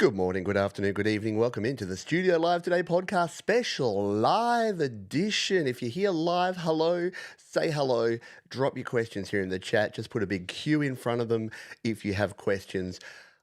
Good morning, good afternoon, good evening. Welcome into the Studio Live Today podcast special live edition. If you're here live, hello, say hello, drop your questions here in the chat. Just put a big Q in front of them if you have questions.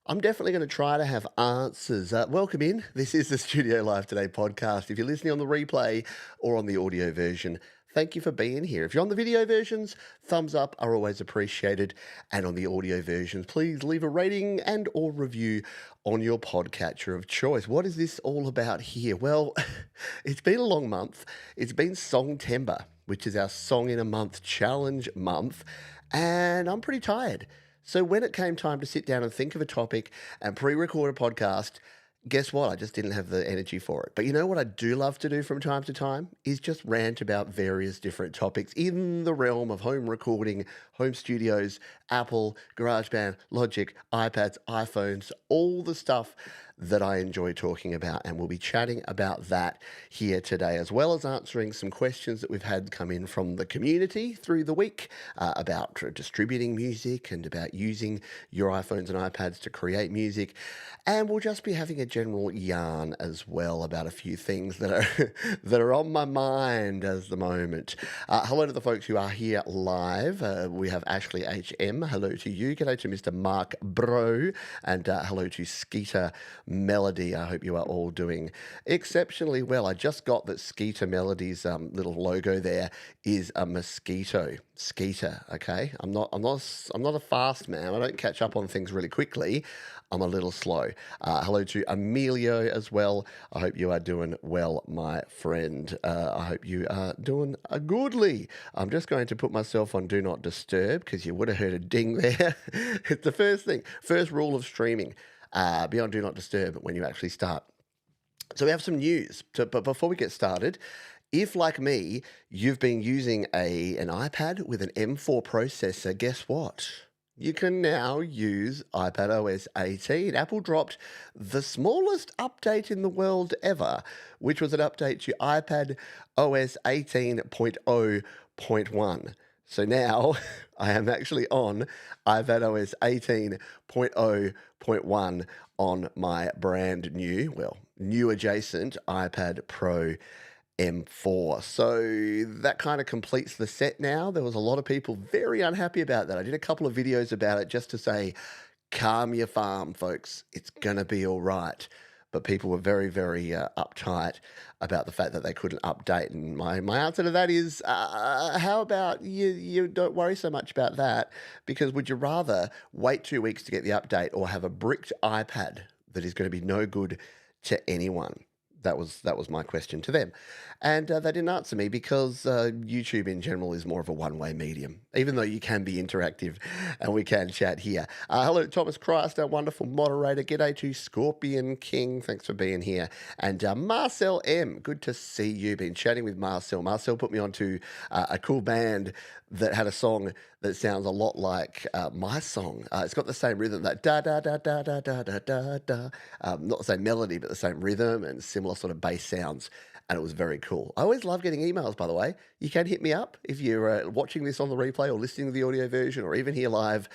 I'm definitely going to try to have answers. Welcome in. This is the Studio Live Today podcast. If you're listening on the replay or on the audio version, thank you for being here. If you're on the video versions, thumbs up are always appreciated. And on the audio versions, please leave a rating and or review on your podcatcher of choice. What is this all about here? Well, it's been a long month. It's been Songtember, which is our Song in a Month challenge month, and I'm pretty tired. So when it came time to sit down and think of a topic and pre-record a podcast, guess what? I just didn't have the energy for it. But you know what I do love to do from time to time is just rant about various different topics in the realm of home recording, home studios, Apple, GarageBand, Logic, iPads, iPhones, all the stuff that I enjoy talking about. And we'll be chatting about that here today, as well as answering some questions that we've had come in from the community through the week about distributing music and about using your iPhones and iPads to create music. And we'll just be having a general yarn as well about a few things that are that are on my mind at the moment. Hello to the folks who are here live. We have Ashley HM. Hello to you. G'day to Mr. Mark Bro. And hello to Skeeter Melody. I hope you are all doing exceptionally well. I just got that Skeeter Melody's little logo there is a mosquito. Skeeter, okay? I'm not a fast man. I don't catch up on things really quickly. I'm a little slow. Hello to Emilio as well. I hope you are doing well, my friend. I hope you are doing goodly. I'm just going to put myself on Do Not Disturb because you would have heard a ding there. It's the first rule of streaming. Be on Do Not Disturb when you actually start. So we have some news. But before we get started, if, like me, you've been using an iPad with an M4 processor, guess what? You can now use iPadOS 18. Apple dropped the smallest update in the world ever, which was an update to iPadOS 18.0.1. So now I am actually on iPadOS 18.0.1 on my brand new adjacent iPad Pro M4. So that kind of completes the set now. There was a lot of people very unhappy about that. I did a couple of videos about it just to say, calm your farm, folks. It's going to be all right. But people were very, very uptight about the fact that they couldn't update. And my answer to that is, how about you don't worry so much about that? Because would you rather wait 2 weeks to get the update or have a bricked iPad that is going to be no good to anyone? That was my question to them. And they didn't answer me because YouTube in general is more of a one-way medium, even though you can be interactive and we can chat here. Hello, Thomas Christ, our wonderful moderator. G'day to Scorpion King. Thanks for being here. And Marcel M. Good to see you. Been chatting with Marcel. Marcel put me onto a cool band that had a song that sounds a lot like my song. It's got the same rhythm, that da-da-da-da-da-da-da-da. Not the same melody, but the same rhythm and similar sort of bass sounds. And it was very cool. I always love getting emails, by the way. You can hit me up if you're watching this on the replay or listening to the audio version or even here live.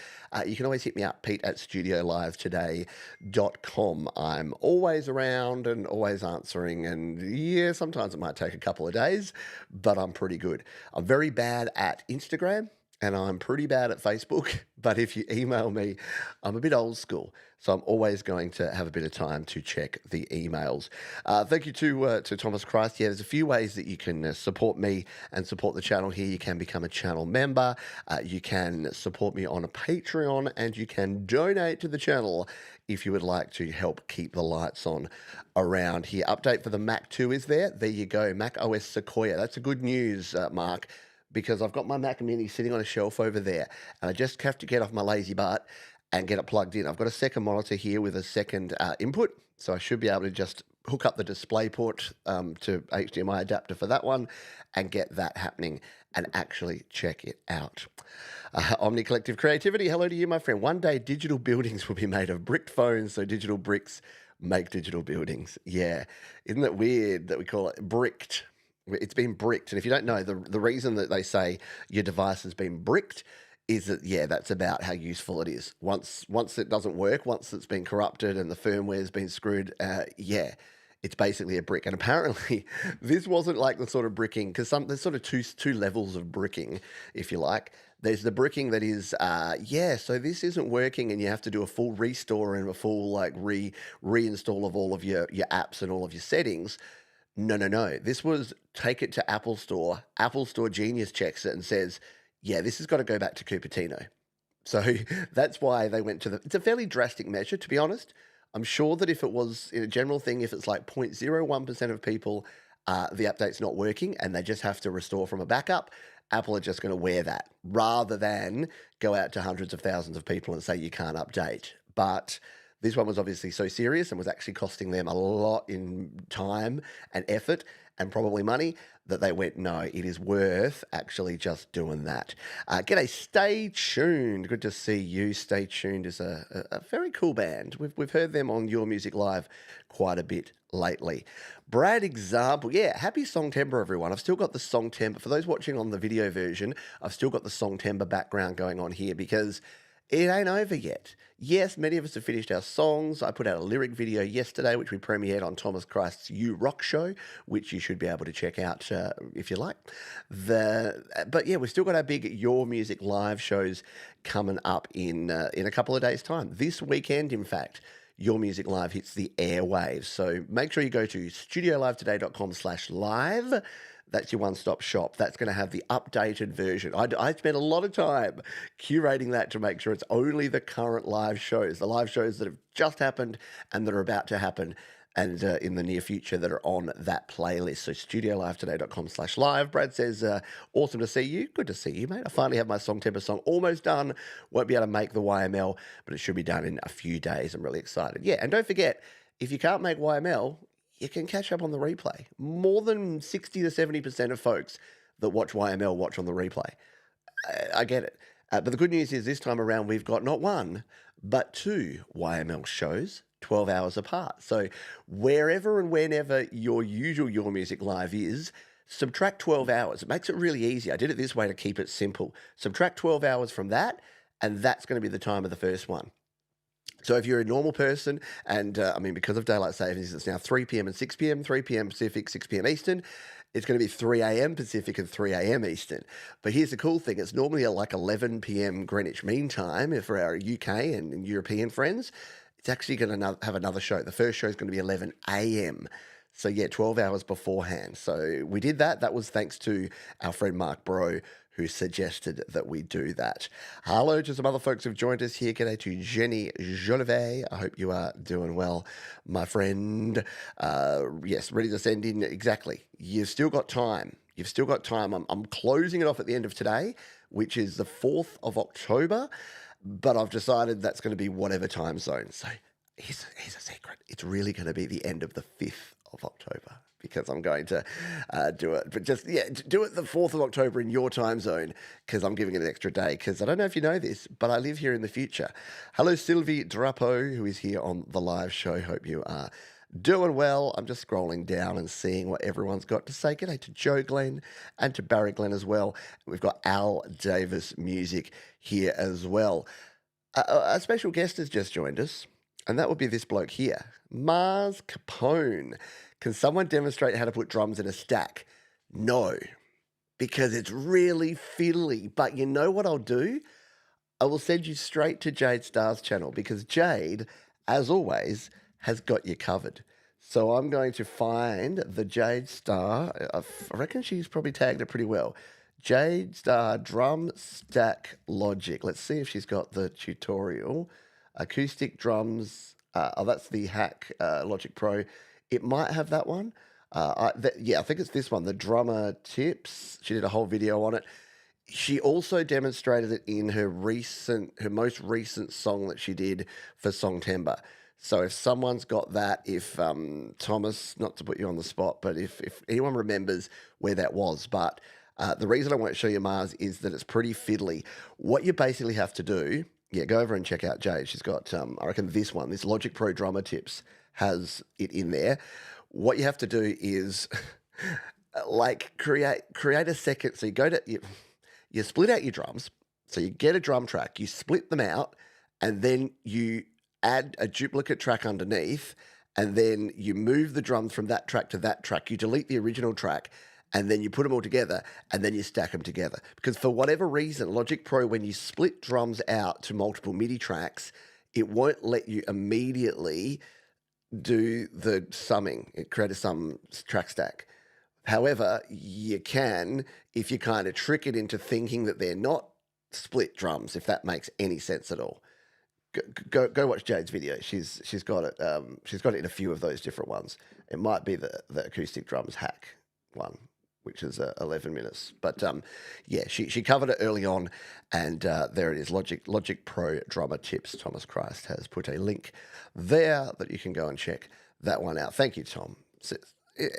You can always hit me up, pete@studiolivetoday.com. I'm always around and always answering. And yeah, sometimes it might take a couple of days, but I'm pretty good. I'm very bad at Instagram. And I'm pretty bad at Facebook, but if you email me, I'm a bit old school. So I'm always going to have a bit of time to check the emails. Thank you to Thomas Christ. Yeah, there's a few ways that you can support me and support the channel here. You can become a channel member. You can support me on a Patreon, and you can donate to the channel if you would like to help keep the lights on around here. Update for the Mac 2 is there. There you go, Mac OS Sequoia. That's a good news, Mark, because I've got my Mac Mini sitting on a shelf over there, and I just have to get off my lazy butt and get it plugged in. I've got a second monitor here with a second input, so I should be able to just hook up the display port to HDMI adapter for that one and get that happening and actually check it out. Omni Collective Creativity, hello to you, my friend. One day digital buildings will be made of bricked phones, so digital bricks make digital buildings. Yeah, isn't it weird that we call it bricked? It's been bricked. And if you don't know, the reason that they say your device has been bricked is that, yeah, that's about how useful it is. Once it doesn't work, once it's been corrupted and the firmware's been screwed, yeah, it's basically a brick. And apparently, this wasn't like the sort of bricking, because there's sort of two levels of bricking, if you like. There's the bricking that is, yeah, so this isn't working, and you have to do a full restore and a full like reinstall of all of your apps and all of your settings. No, no, no. This was take it to Apple Store. Apple Store Genius checks it and says, yeah, this has got to go back to Cupertino. So that's why they went to it's a fairly drastic measure, to be honest. I'm sure that if it was in a general thing, if it's like 0.01% of people, the update's not working and they just have to restore from a backup, Apple are just going to wear that rather than go out to hundreds of thousands of people and say you can't update. But this one was obviously so serious and was actually costing them a lot in time and effort and probably money that they went, no, it is worth actually just doing that. G'day, Stay Tuned. Good to see you. Stay Tuned is a very cool band. We've heard them on Your Music Live quite a bit lately. Brad Example, yeah, happy Songtember, everyone. I've still got the Songtember. For those watching on the video version, I've still got the Songtember background going on here because it ain't over yet. Yes, many of us have finished our songs. I put out a lyric video yesterday, which we premiered on Thomas Christ's You Rock Show, which you should be able to check out if you like. But yeah, we've still got our big Your Music Live shows coming up in a couple of days' time. This weekend, in fact, Your Music Live hits the airwaves. So make sure you go to studiolivetoday.com/live. That's your one-stop shop. That's going to have the updated version. I spent a lot of time curating that to make sure it's only the current live shows, the live shows that have just happened and that are about to happen and in the near future that are on that playlist. So studiolivetoday.com/live. Brad says, awesome to see you. Good to see you, mate. I finally have my Songtember song almost done. Won't be able to make the YML, but it should be done in a few days. I'm really excited. Yeah, and don't forget, if you can't make YML, you can catch up on the replay. More than 60 to 70% of folks that watch YML watch on the replay. I get it. But the good news is this time around, we've got not one, but two YML shows, 12 hours apart. So wherever and whenever your usual Your Music Live is, subtract 12 hours. It makes it really easy. I did it this way to keep it simple. Subtract 12 hours from that, and that's going to be the time of the first one. So if you're a normal person, and I mean, because of daylight savings, it's now 3 p.m. and 6 p.m., 3 p.m. Pacific, 6 p.m. Eastern. It's going to be 3 a.m. Pacific and 3 a.m. Eastern. But here's the cool thing. It's normally like 11 p.m. Greenwich Mean Time for our UK and European friends. It's actually going to have another show. The first show is going to be 11 a.m. So yeah, 12 hours beforehand. So we did that. That was thanks to our friend Mark Bro, who suggested that we do that. Hello to some other folks who've joined us here. G'day to Jenny Jolivet. I hope you are doing well, my friend. Yes, ready to send in. Exactly. You've still got time. You've still got time. I'm closing it off at the end of today, which is the 4th of October, but I've decided that's going to be whatever time zone. So here's a secret. It's really going to be the end of the 5th of October. Because I'm going to do it. But just, yeah, do it the 4th of October in your time zone because I'm giving it an extra day because I don't know if you know this, but I live here in the future. Hello, Sylvie Drapeau, who is here on the live show. Hope you are doing well. I'm just scrolling down and seeing what everyone's got to say. G'day to Joe Glenn and to Barry Glenn as well. We've got Al Davis Music here as well. A special guest has just joined us, and that would be this bloke here, Mars Capone. Can someone demonstrate how to put drums in a stack? No, because it's really fiddly. But you know what I'll do? I will send you straight to Jade Starr's channel because Jade, as always, has got you covered. So I'm going to find the Jade Starr. I reckon she's probably tagged it pretty well. Jade Starr Drum Stack Logic. Let's see if she's got the tutorial. Acoustic drums. That's the Hack Logic Pro. It might have that one. Yeah, I think it's this one, the drummer tips. She did a whole video on it. She also demonstrated it in her most recent song that she did for Songtember. So if someone's got that, if Thomas, not to put you on the spot, but if anyone remembers where that was, but the reason I won't show you Mars is that it's pretty fiddly. What you basically have to do, yeah, go over and check out Jade. She's got, I reckon this one, this Logic Pro drummer tips, has it in there. What you have to do is like create a second. So you split out your drums. So you get a drum track, you split them out, and then you add a duplicate track underneath, and then you move the drums from that track to that track. You delete the original track, and then you put them all together, and then you stack them together. Because for whatever reason, Logic Pro, when you split drums out to multiple MIDI tracks, it won't let you immediately do the summing, create a sum track stack. However, you can if you kind of trick it into thinking that they're not split drums, if that makes any sense at all. Go watch Jade's video. She's got it. She's got it in a few of those different ones. It might be the acoustic drums hack one, which is 11 minutes. But yeah, she covered it early on, and there it is. Logic Pro drummer tips. Thomas Christ has put a link there that you can go and check that one out. Thank you, Tom. So,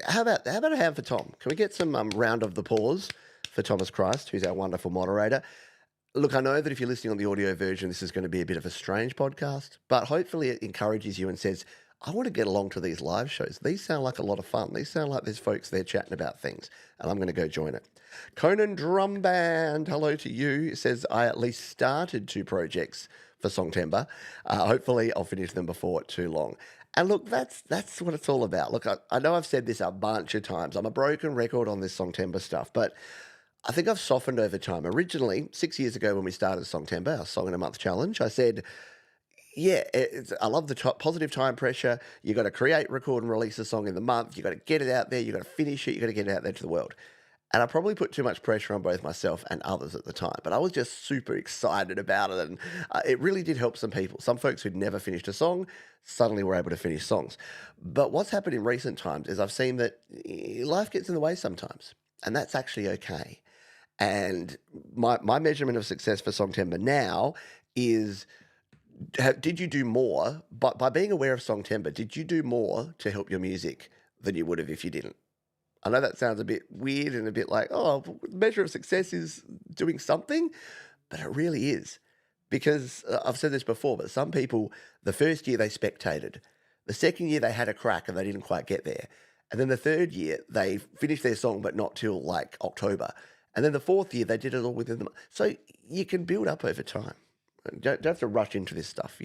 how about a hand for Tom? Can we get some round of applause for Thomas Christ, who's our wonderful moderator? Look, I know that if you're listening on the audio version, this is going to be a bit of a strange podcast, but hopefully it encourages you and says, I want to get along to these live shows. These sound like a lot of fun. These sound like there's folks there chatting about things, and I'm going to go join it. Conan Drum Band, hello to you. It says, I at least started 2 projects for Songtember. Hopefully I'll finish them before too long. And look, that's what it's all about. Look, I know I've said this a bunch of times. I'm a broken record on this Songtember stuff, but I think I've softened over time. Originally, 6 years ago when we started Songtember, our Song in a Month challenge, I said, yeah, I love the positive time pressure. You got to create, record, and release a song in the month. You got to get it out there. You got to finish it. You got to get it out there to the world. And I probably put too much pressure on both myself and others at the time. But I was just super excited about it. And it really did help some people. Some folks who'd never finished a song suddenly were able to finish songs. But what's happened in recent times is I've seen that life gets in the way sometimes. And that's actually okay. And my measurement of success for Songtember now is, did you do more, but by being aware of Songtember, did you do more to help your music than you would have if you didn't? I know that sounds a bit weird and a bit like, oh, measure of success is doing something, but it really is. Because I've said this before, but some people, the first year they spectated, the second year they had a crack and they didn't quite get there. And then the third year they finished their song, but not till like October. And then the fourth year they did it all within the month. So you can build up over time. Don't have to rush into this stuff.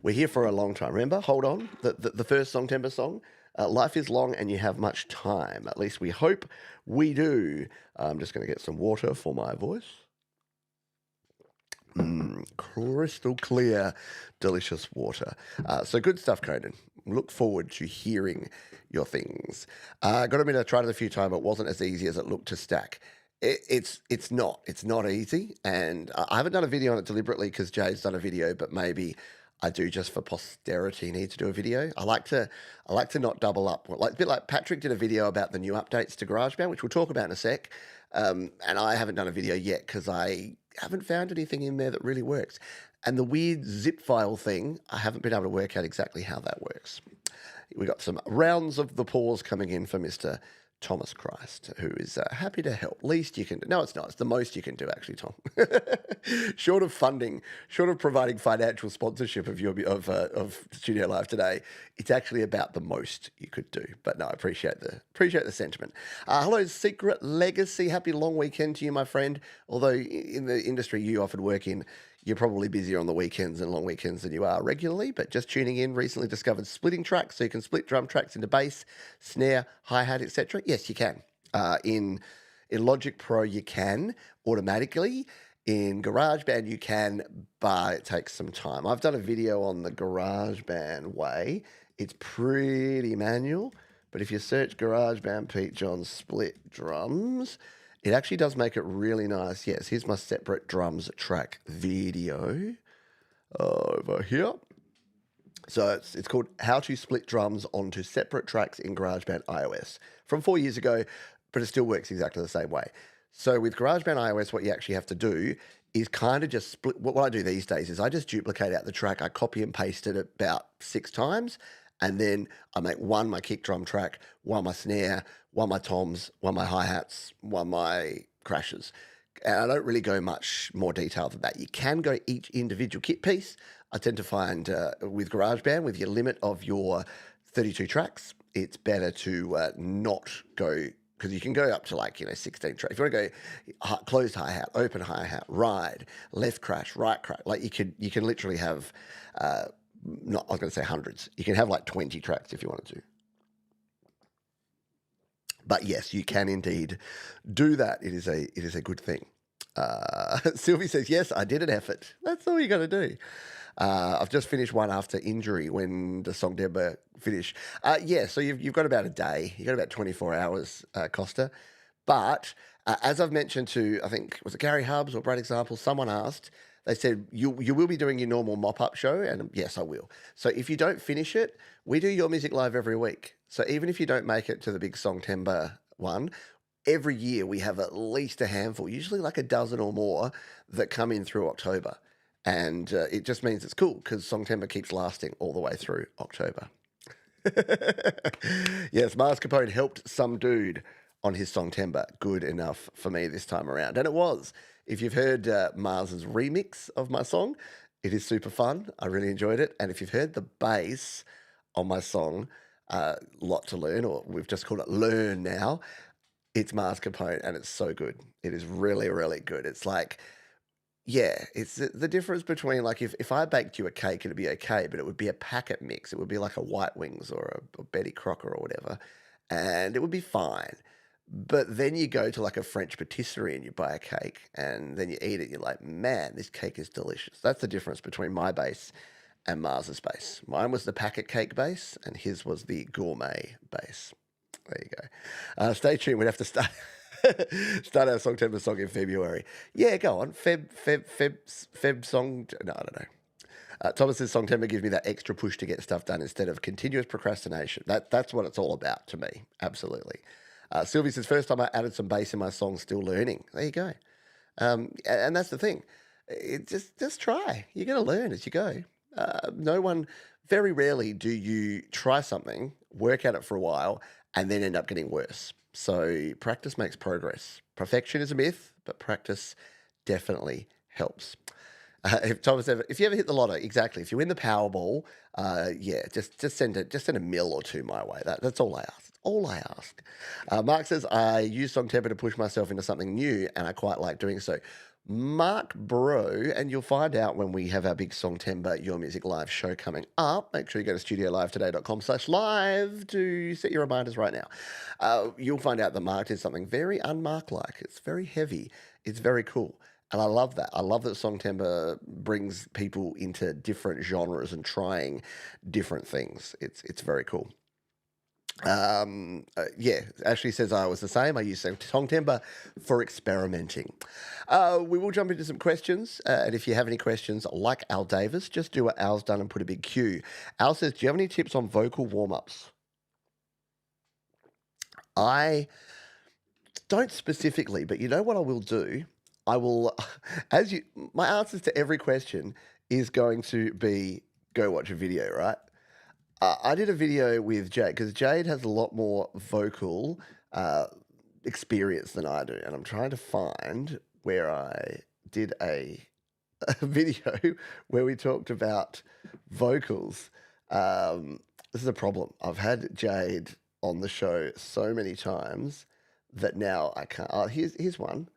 We're here for a long time. Remember, hold on, the first Songtember song, life is long and you have much time. At least we hope we do. I'm just going to get some water for my voice. Crystal clear, delicious water. So good stuff, Conan. Look forward to hearing your things. Got to admit, I tried it a few times. It wasn't as easy as it looked to stack. It's not easy, and I haven't done a video on it deliberately because Jay's done a video, but maybe I do just for posterity need to do a video. I like to not double up, like a bit like Patrick did a video about the new updates to GarageBand, which we'll talk about in a sec. And I haven't done a video yet because I haven't found anything in there that really works. And the weird zip file thing, I haven't been able to work out exactly how that works. We got some rounds of the pause coming in for Mr. Thomas Christ, who is happy to help. Least you can do. No, it's not. It's the most you can do, actually, Tom. Short of funding, short of providing financial sponsorship of Studio Live today, it's actually about the most you could do. But no, I appreciate the sentiment. Hello, Secret Legacy. Happy long weekend to you, my friend. Although in the industry you often work in, you're probably busier on the weekends and long weekends than you are regularly, but just tuning in, recently discovered splitting tracks, so you can split drum tracks into bass, snare, hi-hat, etc. Yes, you can. In Logic Pro, you can automatically. In GarageBand, you can, but it takes some time. I've done a video on the GarageBand way. It's pretty manual, but if you search GarageBand Pete John split drums, it actually does make it really nice. Yes, here's my separate drums track video over here. So it's called How to Split Drums onto Separate Tracks in GarageBand iOS from 4 years ago, but it still works exactly the same way. So with GarageBand iOS, what you actually have to do is kind of just split. What I do these days is I just duplicate out the track. I copy and paste it about 6 times. And then I make one my kick drum track, one my snare, one my toms, one my hi-hats, one my crashes. And I don't really go much more detail than that. You can go each individual kit piece. I tend to find with GarageBand, with your limit of your 32 tracks, it's better to not go because you can go up to like, 16 tracks. If you want to go closed hi-hat, open hi-hat, ride, left crash, right crash, like you can literally have, not, I was going to say hundreds. You can have like 20 tracks if you wanted to. But yes, you can indeed do that. It is a good thing. Sylvie says, yes, I did an effort. That's all you got to do. I've just finished one after injury when the Songtember finished. Yeah, so you've got about a day. You've got about 24 hours, Costa. But as I've mentioned to, I think, was it Gary Hubbs or Brad Example, someone asked, they said, you will be doing your normal mop-up show? And yes, I will. So if you don't finish it, we do Your Music Live every week. So even if you don't make it to the big Songtember one, every year we have at least a handful, usually like a dozen or more, that come in through October. And it just means it's cool because Songtember keeps lasting all the way through October. Yes, Mars Capone helped some dude on his Songtember. Good enough for me this time around. And it was. If you've heard Mars's remix of my song, it is super fun. I really enjoyed it. And if you've heard the bass on my song, Lot to Learn, or we've just called it Learn now, it's Mars Capone and it's so good. It is really, really good. It's like, yeah, it's the difference between like if I baked you a cake, it'd be okay, but it would be a packet mix. It would be like a White Wings or a Betty Crocker or whatever, and it would be fine. But then you go to like a French patisserie and you buy a cake and then you eat it. You're like, man, this cake is delicious. That's the difference between my base and Mars's base. Mine was the packet cake base and his was the gourmet base. There you go. Stay tuned. We'd have to start our Songtember song in February. Yeah, go on. Feb song. No, I don't know. Thomas says Songtember gives me that extra push to get stuff done instead of continuous procrastination. That's what it's all about to me. Absolutely. Sylvie says, first time I added some bass in my song, still learning. There you go. And that's the thing. Just try. You're going to learn as you go. Very rarely do you try something, work at it for a while, and then end up getting worse. So practice makes progress. Perfection is a myth, but practice definitely helps. If you ever hit the lotto, exactly. If you win the Powerball, just send a mil or two my way. That's all I ask. All I ask. Mark says, I use Songtember to push myself into something new, and I quite like doing so. Mark Bro, and you'll find out when we have our big Songtember Your Music Live show coming up. Make sure you go to studiolivetoday.com/live to set your reminders right now. You'll find out that Mark did something very unmark-like. It's very heavy. It's very cool. And I love that. I love that Songtember brings people into different genres and trying different things. It's very cool. Ashley says I was the same. I use Songtember for experimenting. We will jump into some questions. And if you have any questions, like Al Davis, just do what Al's done and put a big Q. Al says, do you have any tips on vocal warm-ups? I don't specifically, but you know what I will do? I will, my answers to every question is going to be go watch a video, right? I did a video with Jade because Jade has a lot more vocal experience than I do. And I'm trying to find where I did a video where we talked about vocals. This is a problem. I've had Jade on the show so many times that now I can't. Here's one.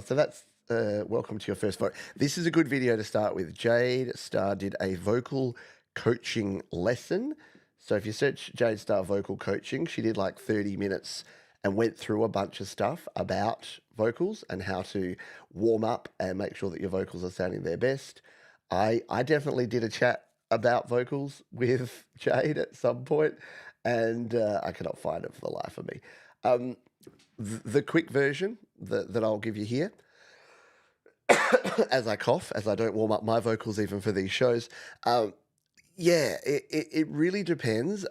So that's welcome to your first vote. This is a good video to start with. Jade Starr did a vocal coaching lesson. So if you search Jade Starr vocal coaching, she did like 30 minutes and went through a bunch of stuff about vocals and how to warm up and make sure that your vocals are sounding their best. I definitely did a chat about vocals with Jade at some point, and I cannot find it for the life of me. The quick version that I'll give you here, as I cough, as I don't warm up my vocals even for these shows. It really depends.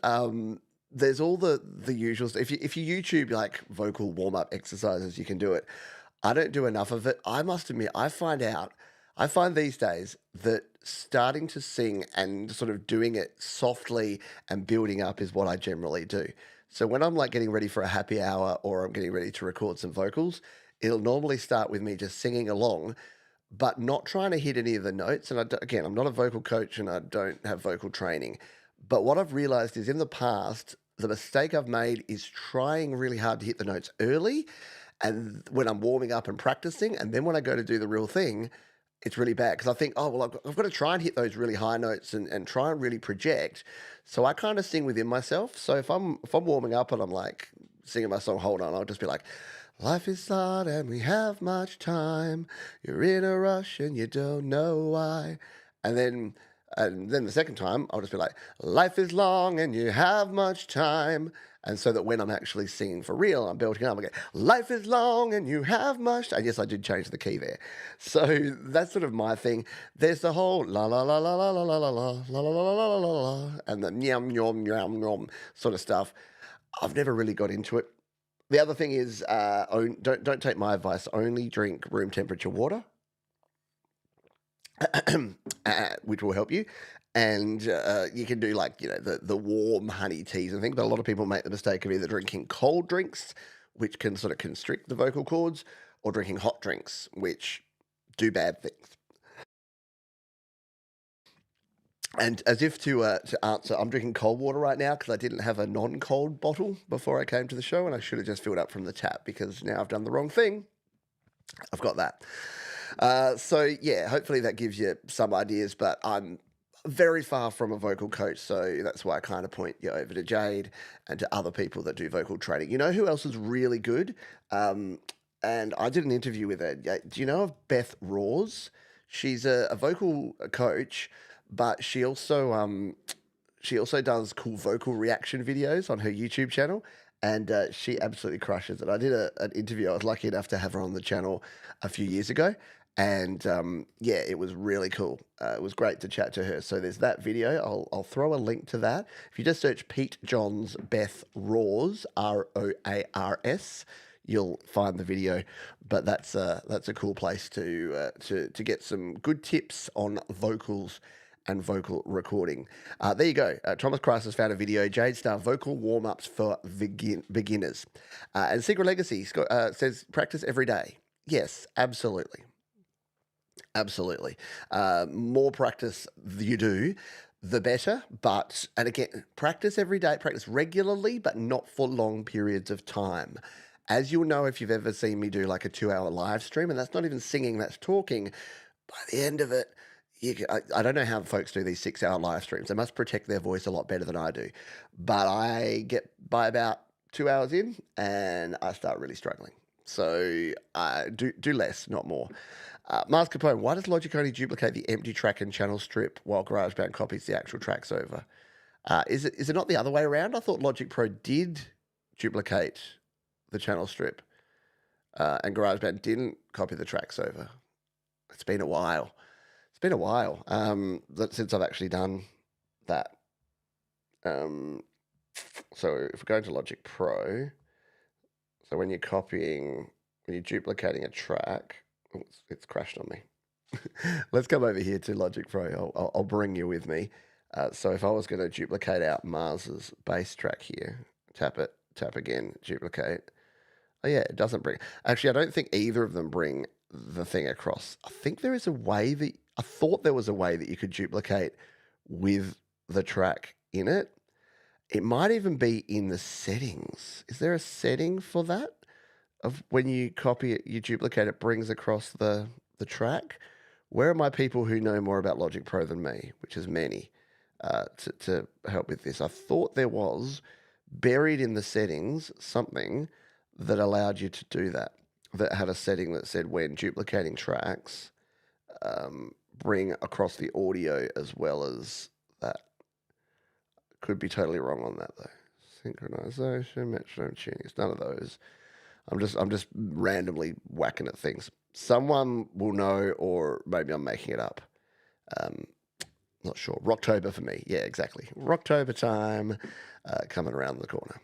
There's all the usual stuff. If you YouTube like vocal warm-up exercises, you can do it. I don't do enough of it. I must admit, I find these days that starting to sing and sort of doing it softly and building up is what I generally do. So when I'm like getting ready for a happy hour or I'm getting ready to record some vocals, it'll normally start with me just singing along, but not trying to hit any of the notes. And again, I'm not a vocal coach and I don't have vocal training. But what I've realized is in the past, the mistake I've made is trying really hard to hit the notes early, and when I'm warming up and practicing, and then when I go to do the real thing, it's really bad because I think, oh well, I've got to try and hit those really high notes and try and really project. So I kind of sing within myself. So if I'm warming up and I'm like singing my song, hold on, I'll just be like, life is hard and we have much time. You're in a rush and you don't know why. And then the second time, I'll just be like, life is long and you have much time. And so that when I'm actually singing for real, I'm belting up, I go, life is long and you have much time. Yes, I did change the key there. So that's sort of my thing. There's the whole la la la la la la la la la la la la la la la la and the nyam nyom nyam nyom sort of stuff. I've never really got into it. The other thing is, don't take my advice. Only drink room temperature water, which will help you. And you can do like the warm honey teas and things. But a lot of people make the mistake of either drinking cold drinks, which can sort of constrict the vocal cords, or drinking hot drinks, which do bad things. And as if to answer, I'm drinking cold water right now because I didn't have a non-cold bottle before I came to the show, and I should have just filled up from the tap because now I've done the wrong thing. I've got that. So yeah, hopefully that gives you some ideas, but I'm very far from a vocal coach, so that's why I kind of point you over to Jade and to other people that do vocal training. You know who else is really good? And I did an interview with her. Do you know of Beth Rawes? She's a vocal coach, but she also does cool vocal reaction videos on her YouTube channel, and she absolutely crushes it. I did an interview. I was lucky enough to have her on the channel a few years ago, and yeah, it was really cool. It was great to chat to her. So there's that video. I'll throw a link to that. If you just search Pete Johns Beth Rawes, Roars, you'll find the video. But that's a cool place to get some good tips on vocals and vocal recording. There you go. Thomas Christ has found a video, Jade Star vocal warm-ups for beginners. And Secret Legacy says practice every day. Yes, absolutely. Absolutely. More practice you do, the better. And again, practice every day, practice regularly, but not for long periods of time. As you'll know if you've ever seen me do like a 2-hour live stream, and that's not even singing, that's talking, by the end of it, I don't know how folks do these 6-hour live streams. They must protect their voice a lot better than I do. But I get by about 2 hours in and I start really struggling. So do less, not more. Mars Capone, why does Logic only duplicate the empty track and channel strip while GarageBand copies the actual tracks over? Is it not the other way around? I thought Logic Pro did duplicate the channel strip and GarageBand didn't copy the tracks over. It's been a while. It's been a while since I've actually done that. So if we go into Logic Pro, so when you're duplicating a track, it's crashed on me. Let's come over here to Logic Pro. I'll bring you with me. So if I was going to duplicate out Mars's bass track here, tap it, tap again, duplicate. Oh yeah, it doesn't bring. Actually, I don't think either of them bring the thing across. I think there is a way I thought there was a way that you could duplicate with the track in it. It might even be in the settings. Is there a setting for that? Of when you copy it, you duplicate it, brings across the track? Where are my people who know more about Logic Pro than me, which is many, to help with this? I thought there was, buried in the settings, something that allowed you to do that had a setting that said when duplicating tracks, bring across the audio as well as that. Could be totally wrong on that though. Synchronization, metronome tuning. It's none of those. I'm just randomly whacking at things. Someone will know, or maybe I'm making it up. Not sure. Rocktober for me. Yeah, exactly. Rocktober time coming around the corner.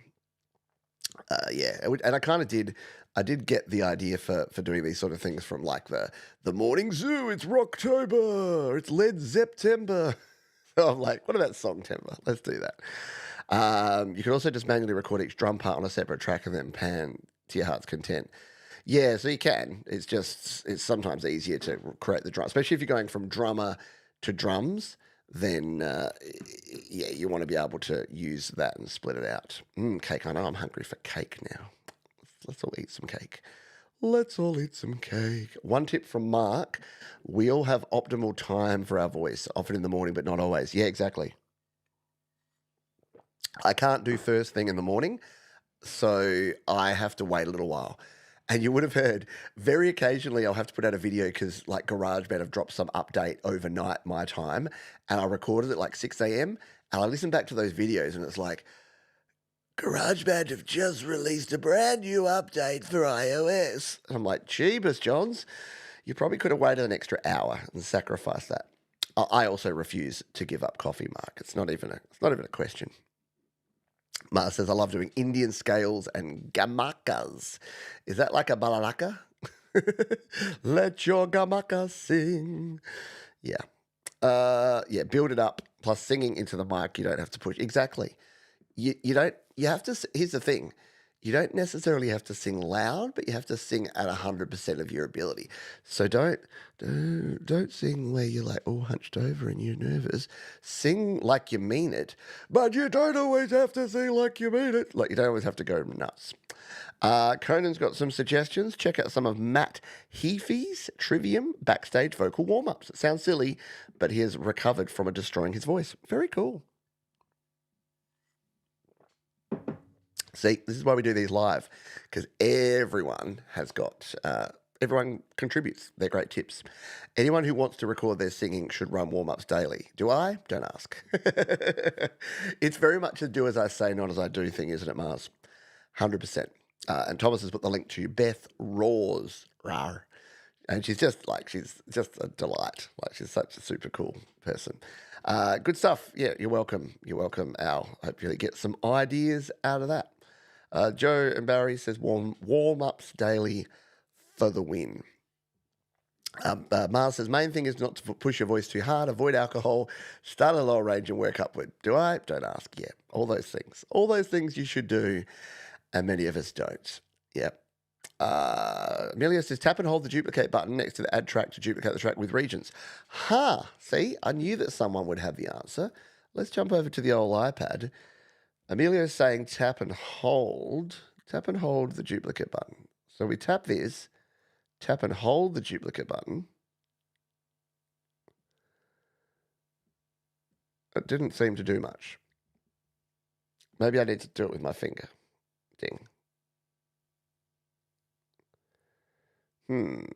Yeah, and I did get the idea for doing these sort of things from like the morning zoo. It's Rocktober. It's Led September. So I'm like, what about Songtember? Let's do that. You can also just manually record each drum part on a separate track and then pan to your heart's content. Yeah, so you can. It's sometimes easier to create the drum, especially if you're going from drummer to drums. then yeah, you want to be able to use that and split it out. Cake, I know I'm hungry for cake now. Let's all eat some cake. Let's all eat some cake. One tip from Mark, we all have optimal time for our voice, often in the morning, but not always. Yeah, exactly. I can't do first thing in the morning, so I have to wait a little while. And you would have heard very occasionally I'll have to put out a video because like GarageBand have dropped some update overnight my time, and I recorded it like 6 a.m. and I listened back to those videos and it's like, GarageBand have just released a brand new update for iOS. And I'm like, Jeebus, Johns, you probably could have waited an extra hour and sacrificed that. I also refuse to give up coffee, Mark. It's not even a question. Mark says, I love doing Indian scales and gamakas. Is that like a balalaka? Let your gamaka sing. Yeah. Yeah, build it up. Plus singing into the mic, you don't have to push. Exactly. You don't, you have to, here's the thing. You don't necessarily have to sing loud, but you have to sing at 100% of your ability. So don't sing where you're like all hunched over and you're nervous. Sing like you mean it, but you don't always have to sing like you mean it. Like you don't always have to go nuts. Conan's got some suggestions. Check out some of Matt Heafy's Trivium backstage vocal warm-ups. It sounds silly, but he has recovered from destroying his voice. Very cool. See, this is why we do these live, because everyone has got, everyone contributes their great tips. Anyone who wants to record their singing should run warm-ups daily. Do I? Don't ask. It's very much a do as I say, not as I do thing, isn't it, Mars? 100%. And Thomas has put the link to Beth Raw's, rawr, and she's just a delight. Like she's such a super cool person. Good stuff. Yeah, you're welcome. You're welcome, Al. Hope you get some ideas out of that. Joe and Barry says warm-ups daily for the win. Mars says main thing is not to push your voice too hard, avoid alcohol, start at a lower range and work upward. Do I? Don't ask. Yeah, all those things you should do, and many of us don't. Yep. Amelia says tap and hold the duplicate button next to the add track to duplicate the track with regions. See, I knew that someone would have the answer. Let's jump over to the old iPad. Amelia is saying tap and hold the duplicate button. So we tap this, tap and hold the duplicate button. It didn't seem to do much. Maybe I need to do it with my finger. Ding.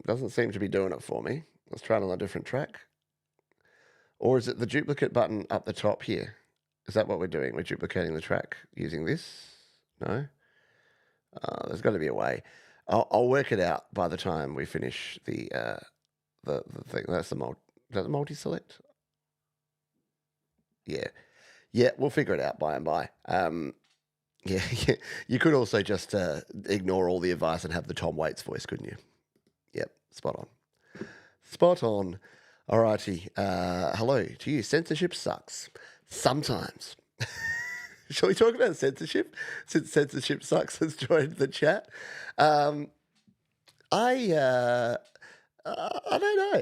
Doesn't seem to be doing it for me. Let's try it on a different track. Or is it the duplicate button up the top here? Is that what we're doing? We're duplicating the track using this? No? There's got to be a way. I'll work it out by the time we finish the thing. That's the multi-select? Yeah. Yeah, we'll figure it out by and by. Yeah, you could also just ignore all the advice and have the Tom Waits voice, couldn't you? Yep, spot on. Spot on. Alrighty. Hello to you. Censorship sucks. Sometimes. Shall we talk about censorship? Since censorship sucks has joined the chat. I don't know.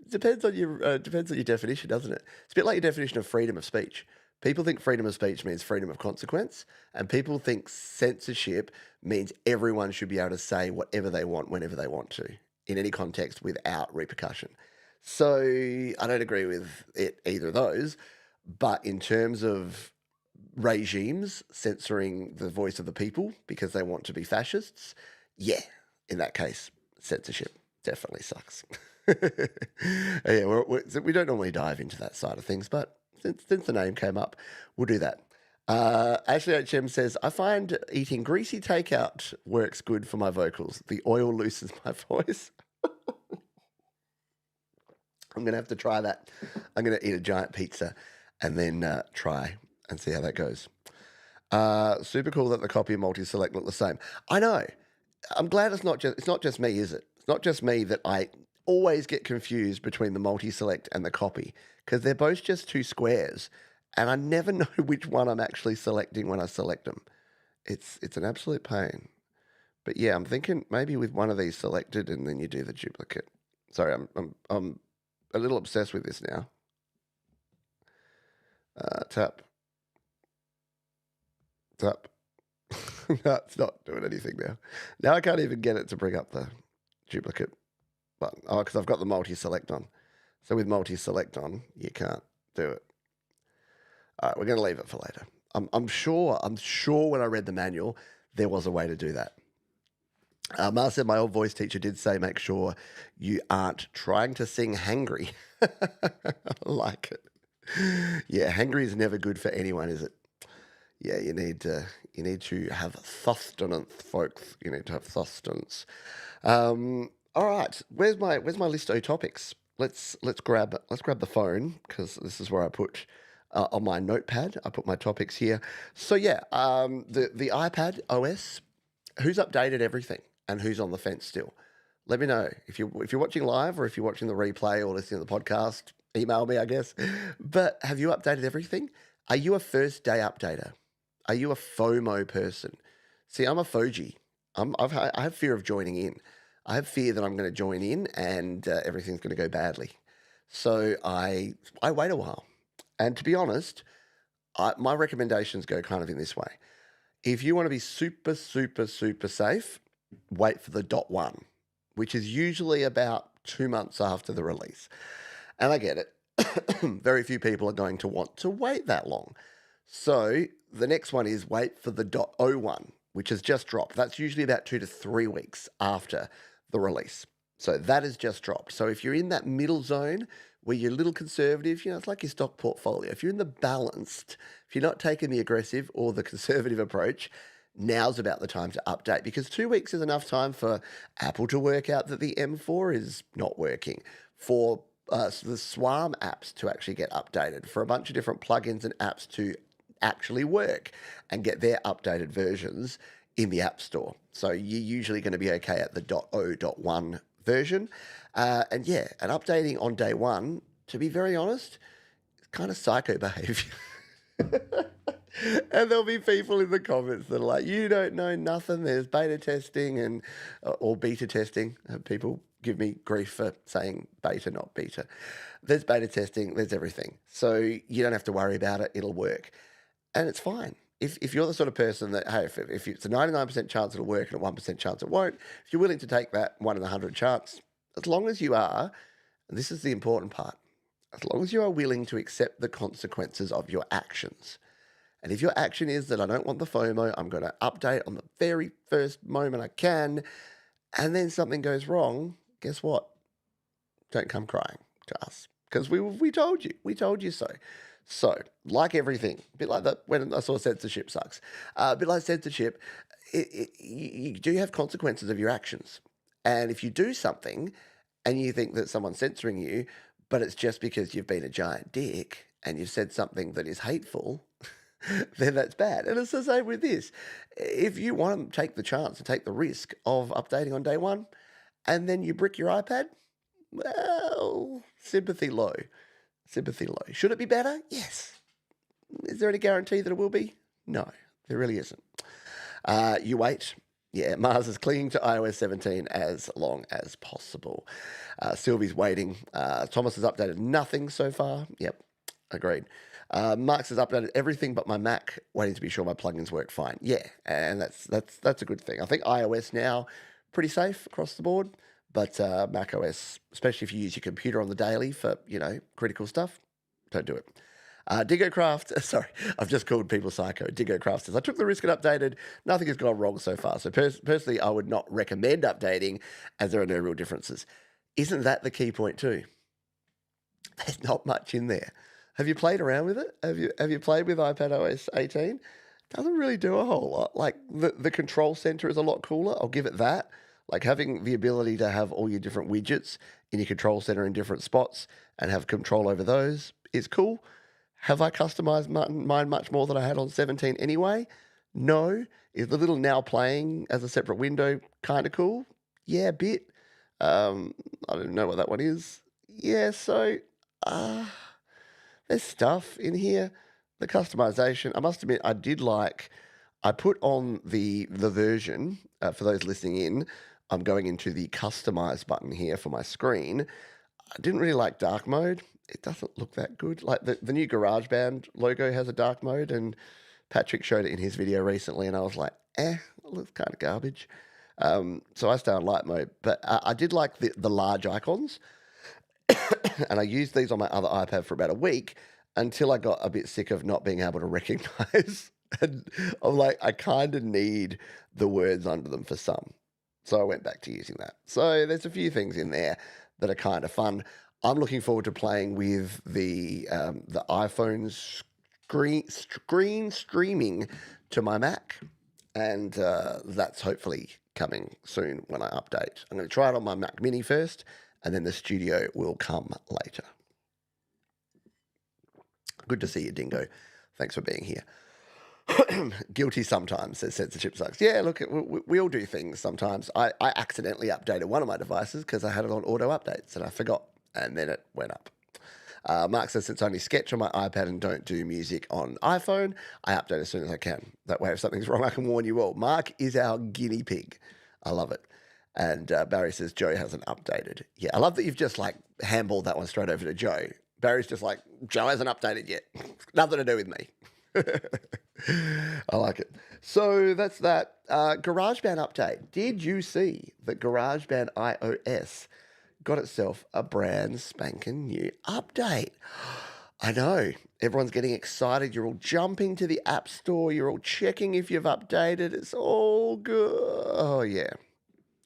Depends on your definition, doesn't it? It's a bit like your definition of freedom of speech. People think freedom of speech means freedom of consequence, and people think censorship means everyone should be able to say whatever they want whenever they want to, in any context without repercussion. So I don't agree with either of those, but in terms of regimes censoring the voice of the people because they want to be fascists, yeah, in that case, censorship definitely sucks. Yeah, we don't normally dive into that side of things, but since the name came up, we'll do that. Ashley HM says, I find eating greasy takeout works good for my vocals. The oil loosens my voice. I'm going to have to try that. I'm going to eat a giant pizza and then try and see how that goes. Super cool that the copy and multi-select look the same. I know. I'm glad it's not just me, is it? It's not just me that I always get confused between the multi-select and the copy because they're both just two squares and I never know which one I'm actually selecting when I select them. It's an absolute pain. But yeah, I'm thinking maybe with one of these selected and then you do the duplicate. Sorry, I'm a little obsessed with this now. Tap, tap. No, it's not doing anything now. Now I can't even get it to bring up the duplicate button. Oh, because I've got the multi-select on. So with multi-select on, you can't do it. All right, we're going to leave it for later. I'm sure when I read the manual, there was a way to do that. Mars said my old voice teacher did say make sure you aren't trying to sing hangry. I like it. Yeah, hangry is never good for anyone, is it? Yeah, you need to have sustenance, folks. You need to have sustenance. All right, where's my list of topics? Let's grab the phone, because this is where I put on my notepad. I put my topics here. So yeah, the iPad OS. Who's updated everything and who's on the fence still? Let me know if you're watching live or if you're watching the replay or listening to the podcast. Email me, I guess. But have you updated everything? Are you a first day updater? Are you a FOMO person? See, I'm a FOGI. I have fear of joining in. I have fear that I'm going to join in and everything's going to go badly. So I wait a while. And to be honest, my recommendations go kind of in this way. If you want to be super, super, super safe, wait for the .1, which is usually about 2 months after the release. And I get it. Very few people are going to want to wait that long. So the next one is wait for the .01, which has just dropped. That's usually about 2 to 3 weeks after the release. So that has just dropped. So if you're in that middle zone where you're a little conservative, it's like your stock portfolio. If you're in the balanced, if you're not taking the aggressive or the conservative approach, now's about the time to update, because 2 weeks is enough time for Apple to work out that the M4 is not working, for the Swarm apps to actually get updated, for a bunch of different plugins and apps to actually work and get their updated versions in the App Store. So you're usually going to be okay at the .0.1 version. And updating on day one, to be very honest, it's kind of psycho behavior. And there'll be people in the comments that are like, you don't know nothing. There's beta testing or beta testing. People give me grief for saying beta, not beta. There's beta testing. There's everything. So you don't have to worry about it. It'll work. And it's fine. If you're the sort of person that, hey, if it's a 99% chance it'll work and a 1% chance it won't, if you're willing to take that 1 in 100 chance, as long as you are, and this is the important part, as long as you are willing to accept the consequences of your actions. And if your action is that I don't want the FOMO, I'm going to update on the very first moment I can, and then something goes wrong, guess what? Don't come crying to us, because we told you. We told you so. So, like everything, a bit like that when I saw censorship sucks, a bit like censorship, you do have consequences of your actions. And if you do something and you think that someone's censoring you, but it's just because you've been a giant dick and you've said something that is hateful, then that's bad. And it's the same with this. If you want to take the chance and take the risk of updating on day one and then you brick your iPad, well, sympathy low. Sympathy low. Should it be better? Yes. Is there any guarantee that it will be? No, there really isn't. You wait. Yeah, Mars is clinging to iOS 17 as long as possible. Sylvie's waiting. Thomas has updated nothing so far. Yep, agreed. Marx has updated everything but my Mac, waiting to be sure my plugins work fine. Yeah, and that's a good thing. I think iOS now, pretty safe across the board. But Mac OS, especially if you use your computer on the daily for, critical stuff, don't do it. DigoCraft, sorry, I've just called people psycho. DigoCraft says, I took the risk and updated. Nothing has gone wrong so far. So personally, I would not recommend updating as there are no real differences. Isn't that the key point too? There's not much in there. Have you played around with it? Have you played with iPad OS 18? Doesn't really do a whole lot. Like the control center is a lot cooler. I'll give it that. Like having the ability to have all your different widgets in your control center in different spots and have control over those is cool. Have I customized mine much more than I had on 17 anyway? No. Is the little now playing as a separate window kind of cool? Yeah, a bit. I don't know what that one is. Yeah, so there's stuff in here. The customization, I must admit, I put on the version, for those listening in, I'm going into the customize button here for my screen. I didn't really like dark mode. it doesn't look that good. Like the new GarageBand logo has a dark mode, and Patrick showed it in his video recently, and I was like, it looks kind of garbage. So I stay on light mode, but I did like the large icons, and I used these on my other iPad for about a week until I got a bit sick of not being able to recognize. And I'm like, I kind of need the words under them for some. So I went back to using that. So there's a few things in there that are kind of fun. I'm looking forward to playing with the iPhone screen streaming to my Mac, and that's hopefully coming soon when I update. I'm going to try it on my Mac Mini first, and then the studio will come later. Good to see you, Dingo. Thanks for being here. Guilty sometimes, says Censorship Sucks. Yeah, look, we all do things sometimes. I accidentally updated one of my devices because I had it on auto updates and I forgot, and then it went up. Mark says, it's only Sketch on my iPad and don't do music on iPhone. I update as soon as I can. That way, if something's wrong, I can warn you all. Mark is our guinea pig. I love it. And Barry says, Joe hasn't updated. Yeah, I love that you've just like handballed that one straight over to Joe. Barry's just like, Joe hasn't updated yet. Nothing to do with me. I like it. So that's that. GarageBand update. Did you see that GarageBand iOS got itself a brand spanking new update? I know. Everyone's getting excited. You're all jumping to the App Store. You're all checking if you've updated. It's all good. Oh, yeah.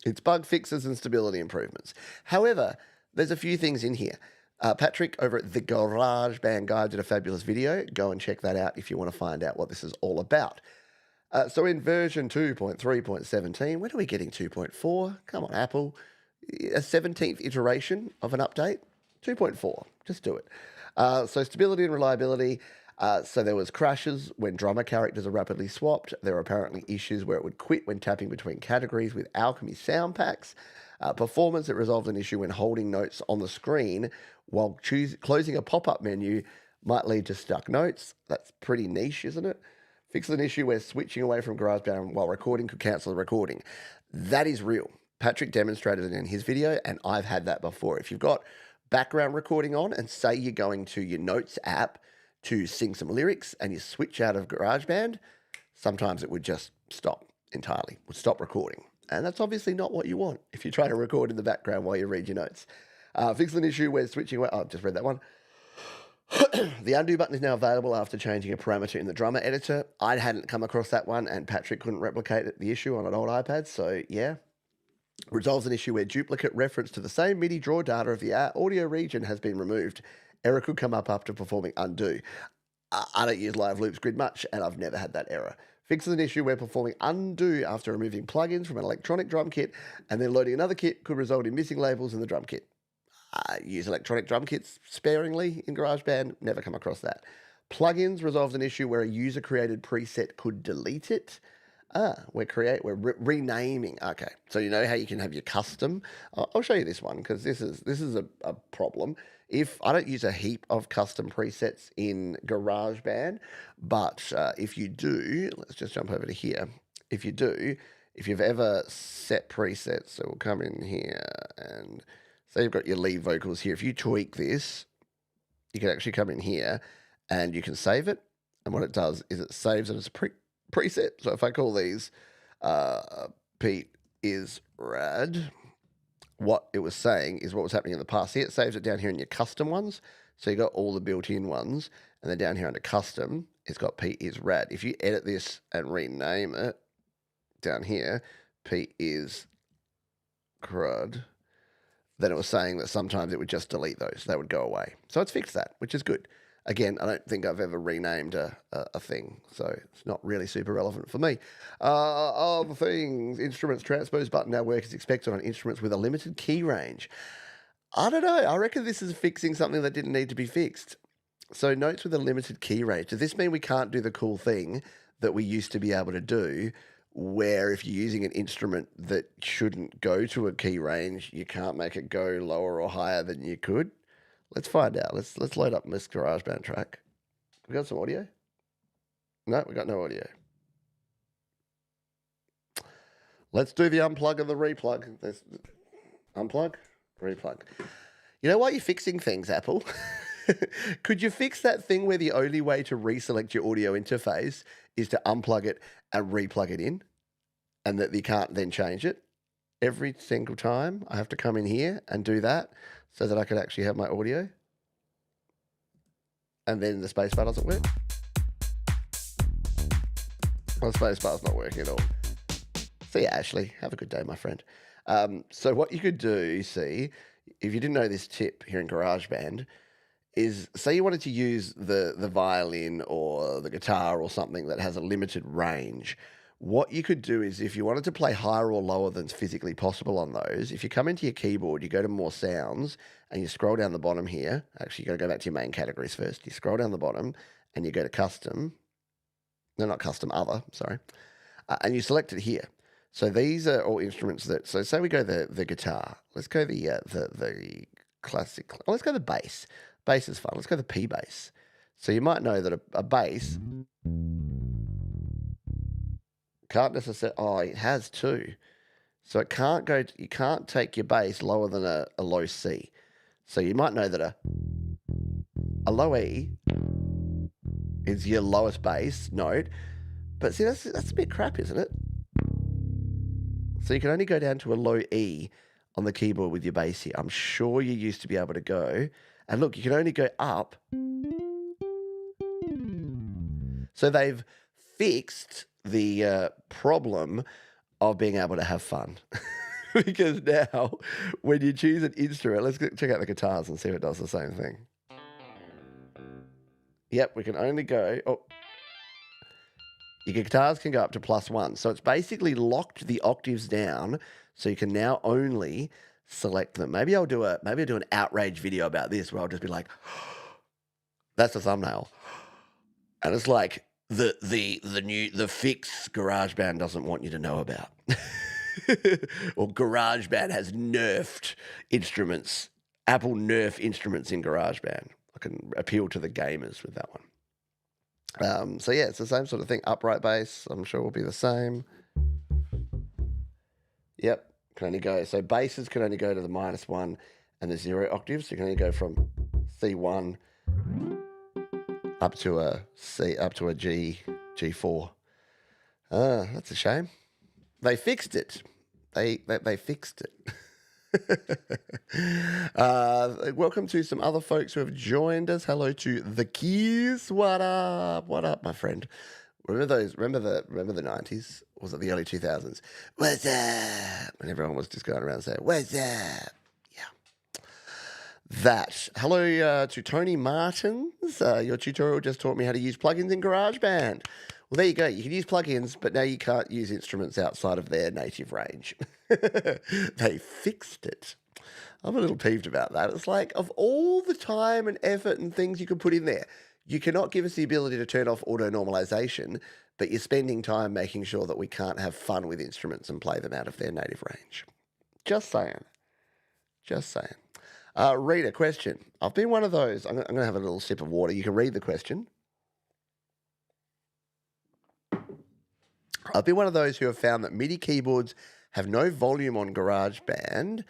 It's bug fixes and stability improvements. However, there's a few things in here. Patrick over at the GarageBand Guide did a fabulous video. Go and check that out if you want to find out what this is all about. So in version 2.3.17, when are we getting 2.4? Come on, Apple. A 17th iteration of an update? 2.4. Just do it. So stability and reliability. So there was crashes when drummer characters are rapidly swapped. There were apparently issues where it would quit when tapping between categories with Alchemy sound packs. Performance, it resolved an issue when holding notes on the screen while closing a pop-up menu might lead to stuck notes. That's pretty niche, isn't it? Fixed an issue where switching away from GarageBand while recording could cancel the recording. That is real. Patrick demonstrated it in his video, and I've had that before. If you've got background recording on and say you're going to your Notes app to sing some lyrics and you switch out of GarageBand, sometimes it would just stop entirely, would stop recording. And that's obviously not what you want if you try to record in the background while you read your notes. Fix an issue where switching away. Oh, I've just read that one. The undo button is now available after changing a parameter in the drummer editor. I hadn't come across that one, and Patrick couldn't replicate the issue on an old iPad, so yeah. Resolves an issue where duplicate reference to the same MIDI draw data of the audio region has been removed. Error could come up after performing undo. I don't use live loops grid much, and I've never had that error. Fixes an issue where performing undo after removing plugins from an electronic drum kit and then loading another kit could result in missing labels in the drum kit. I use electronic drum kits sparingly in GarageBand, never come across that. Plugins resolves an issue where a user-created preset could delete it. We're renaming. Okay, so you know how you can have your custom. I'll show you this one because this is a problem. If I don't use a heap of custom presets in GarageBand, but if you do, let's just jump over to here. If you've ever set presets, so we'll come in here and say you've got your lead vocals here. If you tweak this, you can actually come in here and you can save it. And what it does is it saves it as a preset. So if I call these Pete is rad, what it was saying is what was happening in the past. See, it saves it down here in your custom ones. So you got all the built-in ones. And then down here under custom, it's got Pete is rad. If you edit this and rename it down here, Pete is crud, then it was saying that sometimes it would just delete those. They would go away. So it's fixed that, which is good. Again, I don't think I've ever renamed a thing, so it's not really super relevant for me. Other things, instruments transpose button now work as expected on instruments with a limited key range. I don't know. I reckon this is fixing something that didn't need to be fixed. So notes with a limited key range. Does this mean we can't do the cool thing that we used to be able to do, where if you're using an instrument that shouldn't go to a key range, you can't make it go lower or higher than you could? Let's find out. Let's load up this GarageBand track. We got some audio? No, we got no audio. Let's do the unplug and the replug. Unplug, replug. You know why you're fixing things, Apple? Could you fix that thing where the only way to reselect your audio interface is to unplug it and replug it in, and that you can't then change it? Every single time I have to come in here and do that so that I could actually have my audio. And then the spacebar doesn't work. Well, the spacebar's not working at all. See ya, Ashley. Have a good day, my friend. So what you could do, you see, if you didn't know this tip here in GarageBand, is say you wanted to use the violin or the guitar or something that has a limited range. What you could do is if you wanted to play higher or lower than's physically possible on those, if you come into your keyboard, you go to more sounds and you scroll down the bottom here. Actually, you got to go back to your main categories first. You scroll down the bottom and you go to custom. No, not custom, other, sorry. And you select it here. So these are all instruments that, so say we go the guitar. Let's go the classic, oh, let's go the bass. Bass is fun. Let's go the P bass. So you might know that a bass can't necessarily, oh, it has two. So it can't go, you can't take your bass lower than a low C. So you might know that a low E is your lowest bass note. But see, that's a bit crap, isn't it? So you can only go down to a low E on the keyboard with your bass here. I'm sure you used to be able to go. And look, you can only go up. So they've fixed the problem of being able to have fun. Because now, when you choose an instrument, let's check out the guitars and see if it does the same thing. Yep, we can only go... Oh, your guitars can go up to +1. So it's basically locked the octaves down, so you can now only select them. Maybe I'll do an outrage video about this where I'll just be like, that's the thumbnail. And it's like the fix GarageBand doesn't want you to know about. Or GarageBand has nerfed instruments. Apple nerf instruments in GarageBand. I can appeal to the gamers with that one. So yeah, it's the same sort of thing. Upright bass, I'm sure will be the same. Yep, can only go. So basses can only go to the -1 and the 0 octaves. So you can only go from C1 up to a C, up to a G, G4. That's a shame. They fixed it. They fixed it. Welcome to some other folks who have joined us. Hello to the Keys. What up? What up, my friend? Remember the 90s? Was it the early 2000s? What's up? And everyone was just going around saying, what's up? Yeah. That. Hello to Tony Martins. Your tutorial just taught me how to use plugins in GarageBand. Well, there you go. You can use plugins, but now you can't use instruments outside of their native range. They fixed it. I'm a little peeved about that. It's like, of all the time and effort and things you could put in there, you cannot give us the ability to turn off auto normalization, but you're spending time making sure that we can't have fun with instruments and play them out of their native range. Just saying. Just saying. Read a question. I've been one of those. I'm going to have a little sip of water. You can read the question. I've been one of those who have found that MIDI keyboards have no volume on GarageBand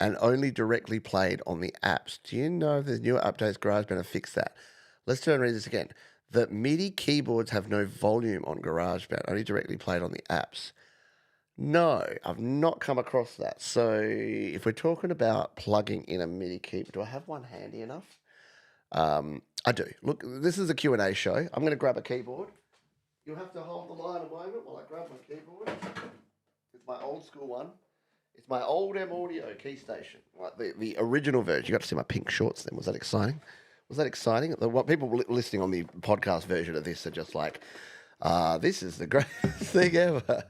and only directly played on the apps. Do you know if there's newer updates GarageBand have fixed that? Let's turn and read this again. The MIDI keyboards have no volume on GarageBand, only directly played on the apps. No, I've not come across that. So if we're talking about plugging in a MIDI keyboard, do I have one handy enough? I do. Look, this is a Q&A show. I'm going to grab a keyboard. You'll have to hold the line a moment while I grab my keyboard. It's my old school one. It's my old M Audio key station. Like the original version. You got to see my pink shorts then. Was that exciting? Was that exciting? What people listening on the podcast version of this are just like, this is the greatest thing ever.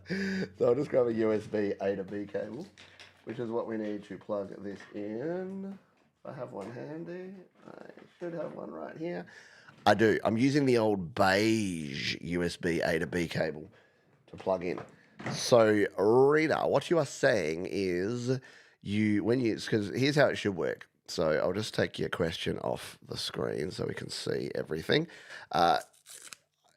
So I'll just grab a USB A to B cable, which is what we need to plug this in. If I have one handy, I should have one right here. I do. I'm using the old beige USB A to B cable to plug in. So, Rita, what you are saying is because here's how it should work. So I'll just take your question off the screen so we can see everything.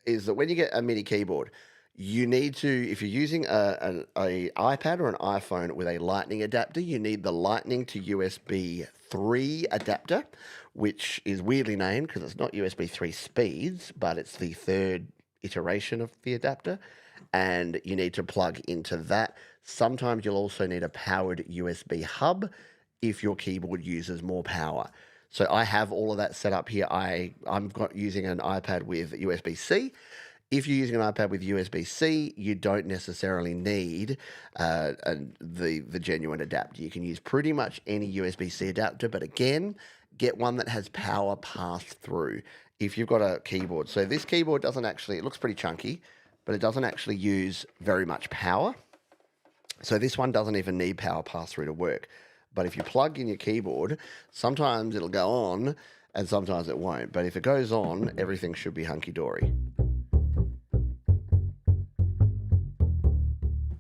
Is that when you get a MIDI keyboard, You need to, if you're using a iPad or an iPhone with a Lightning adapter, you need the Lightning to USB 3 adapter, which is weirdly named because it's not USB 3 speeds, but it's the third iteration of the adapter, and you need to plug into that. Sometimes you'll also need a powered USB hub if your keyboard uses more power. So I have all of that set up here. I'm using an iPad with USB-C. If you're using an iPad with USB-C, you don't necessarily need the genuine adapter. You can use pretty much any USB-C adapter, but again, get one that has power passed through if you've got a keyboard. So this keyboard doesn't actually, it looks pretty chunky, but it doesn't actually use very much power. So this one doesn't even need power pass through to work. But if you plug in your keyboard, sometimes it'll go on and sometimes it won't. But if it goes on, everything should be hunky-dory.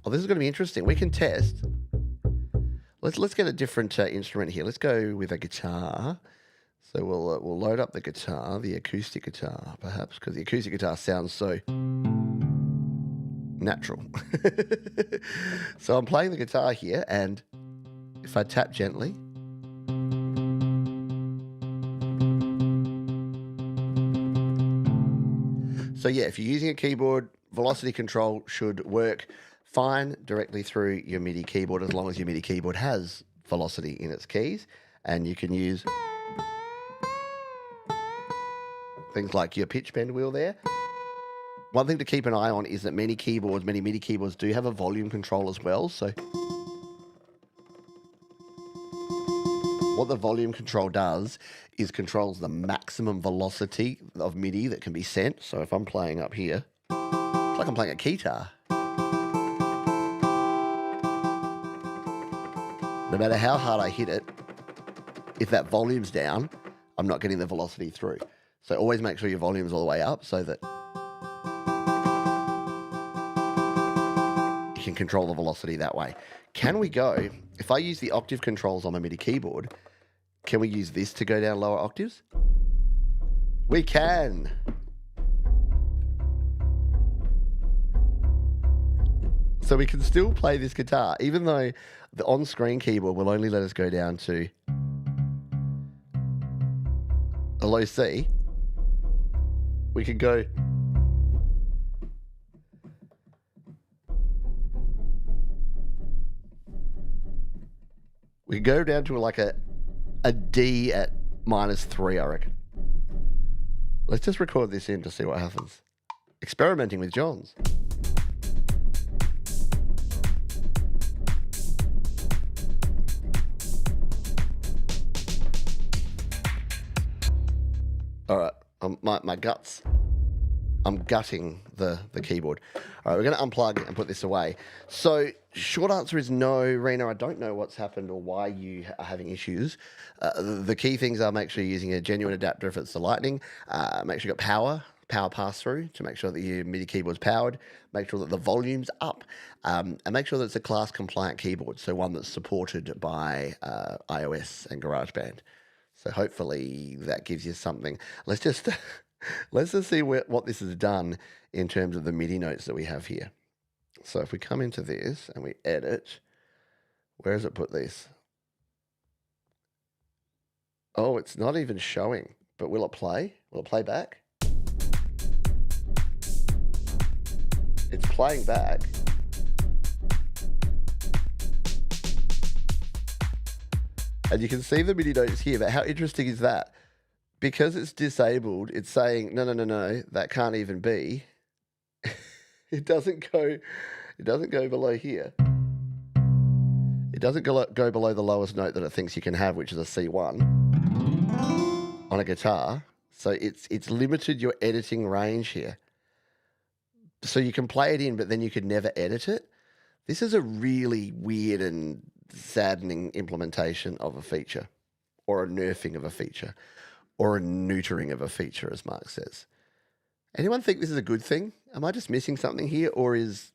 Oh, this is going to be interesting. We can test. Let's get a different instrument here. Let's go with a guitar. So we'll load up the guitar, the acoustic guitar, perhaps, because the acoustic guitar sounds so natural. So I'm playing the guitar here, and if I tap gently, so yeah, if you're using a keyboard, velocity control should work fine directly through your MIDI keyboard as long as your MIDI keyboard has velocity in its keys, and you can use things like your pitch bend wheel there. One thing to keep an eye on is that many MIDI keyboards do have a volume control as well. So what the volume control does is controls the maximum velocity of MIDI that can be sent. So if I'm playing up here, it's like I'm playing a guitar. No matter how hard I hit it, if that volume's down, I'm not getting the velocity through. So always make sure your volume's all the way up so that you can control the velocity that way. Can we go, if I use the octave controls on my MIDI keyboard, can we use this to go down lower octaves? We can. So we can still play this guitar, even though the on-screen keyboard will only let us go down to a low C. We can go down to like a D at -3, I reckon. Let's just record this in to see what happens. Experimenting with Johns. All right, my guts. I'm gutting the keyboard. All right, we're going to unplug and put this away. So short answer is no, Rena. I don't know what's happened or why you are having issues. The key things are make sure you're using a genuine adapter if it's the Lightning. Make sure you've got power pass through to make sure that your MIDI keyboard's powered. Make sure that the volume's up, and make sure that it's a class compliant keyboard, so one that's supported by iOS and GarageBand. So hopefully that gives you something. Let's just see what this has done in terms of the MIDI notes that we have here. So if we come into this and we edit, where does it put these? Oh, it's not even showing, but will it play? Will it play back? It's playing back. And you can see the MIDI notes here, but how interesting is that? Because it's disabled, it's saying, no, that can't even be. It doesn't go below here. It doesn't go below the lowest note that it thinks you can have, which is a C1 on a guitar. So it's limited your editing range here. So you can play it in, but then you could never edit it. This is a really weird and saddening implementation of a feature, or a nerfing of a feature, or a neutering of a feature, as Mark says. Anyone think this is a good thing? Am I just missing something here? Or is,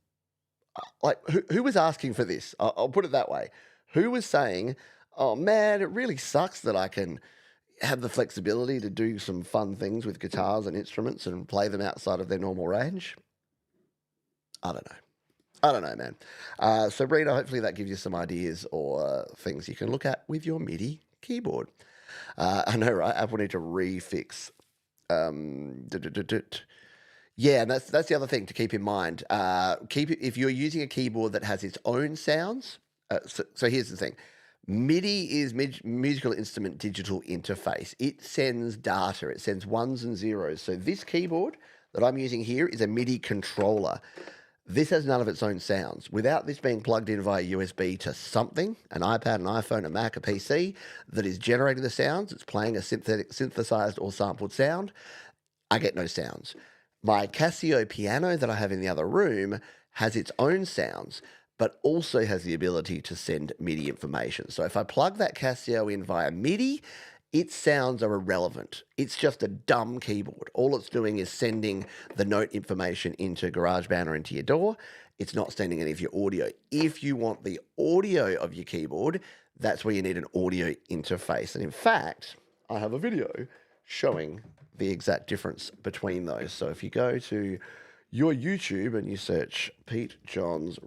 like, who was asking for this? I'll put it that way. Who was saying, oh man, it really sucks that I can have the flexibility to do some fun things with guitars and instruments and play them outside of their normal range? I don't know. I don't know, man. So, Rena, hopefully that gives you some ideas or things you can look at with your MIDI keyboard. I know, right? Apple need to refix. Yeah, and that's the other thing to keep in mind. If you're using a keyboard that has its own sounds. So here's the thing. MIDI is musical instrument digital interface. It sends data. It sends ones and zeros. So this keyboard that I'm using here is a MIDI controller. This has none of its own sounds. Without this being plugged in via USB to something, an iPad, an iPhone, a Mac, a PC, that is generating the sounds, it's playing a synthesized or sampled sound, I get no sounds. My Casio piano that I have in the other room has its own sounds, but also has the ability to send MIDI information. So if I plug that Casio in via MIDI, its sounds are irrelevant. It's just a dumb keyboard. All it's doing is sending the note information into GarageBand or into your DAW. It's not sending any of your audio. If you want the audio of your keyboard, that's where you need an audio interface. And in fact, I have a video showing the exact difference between those. So if you go to your YouTube and you search Pete Johns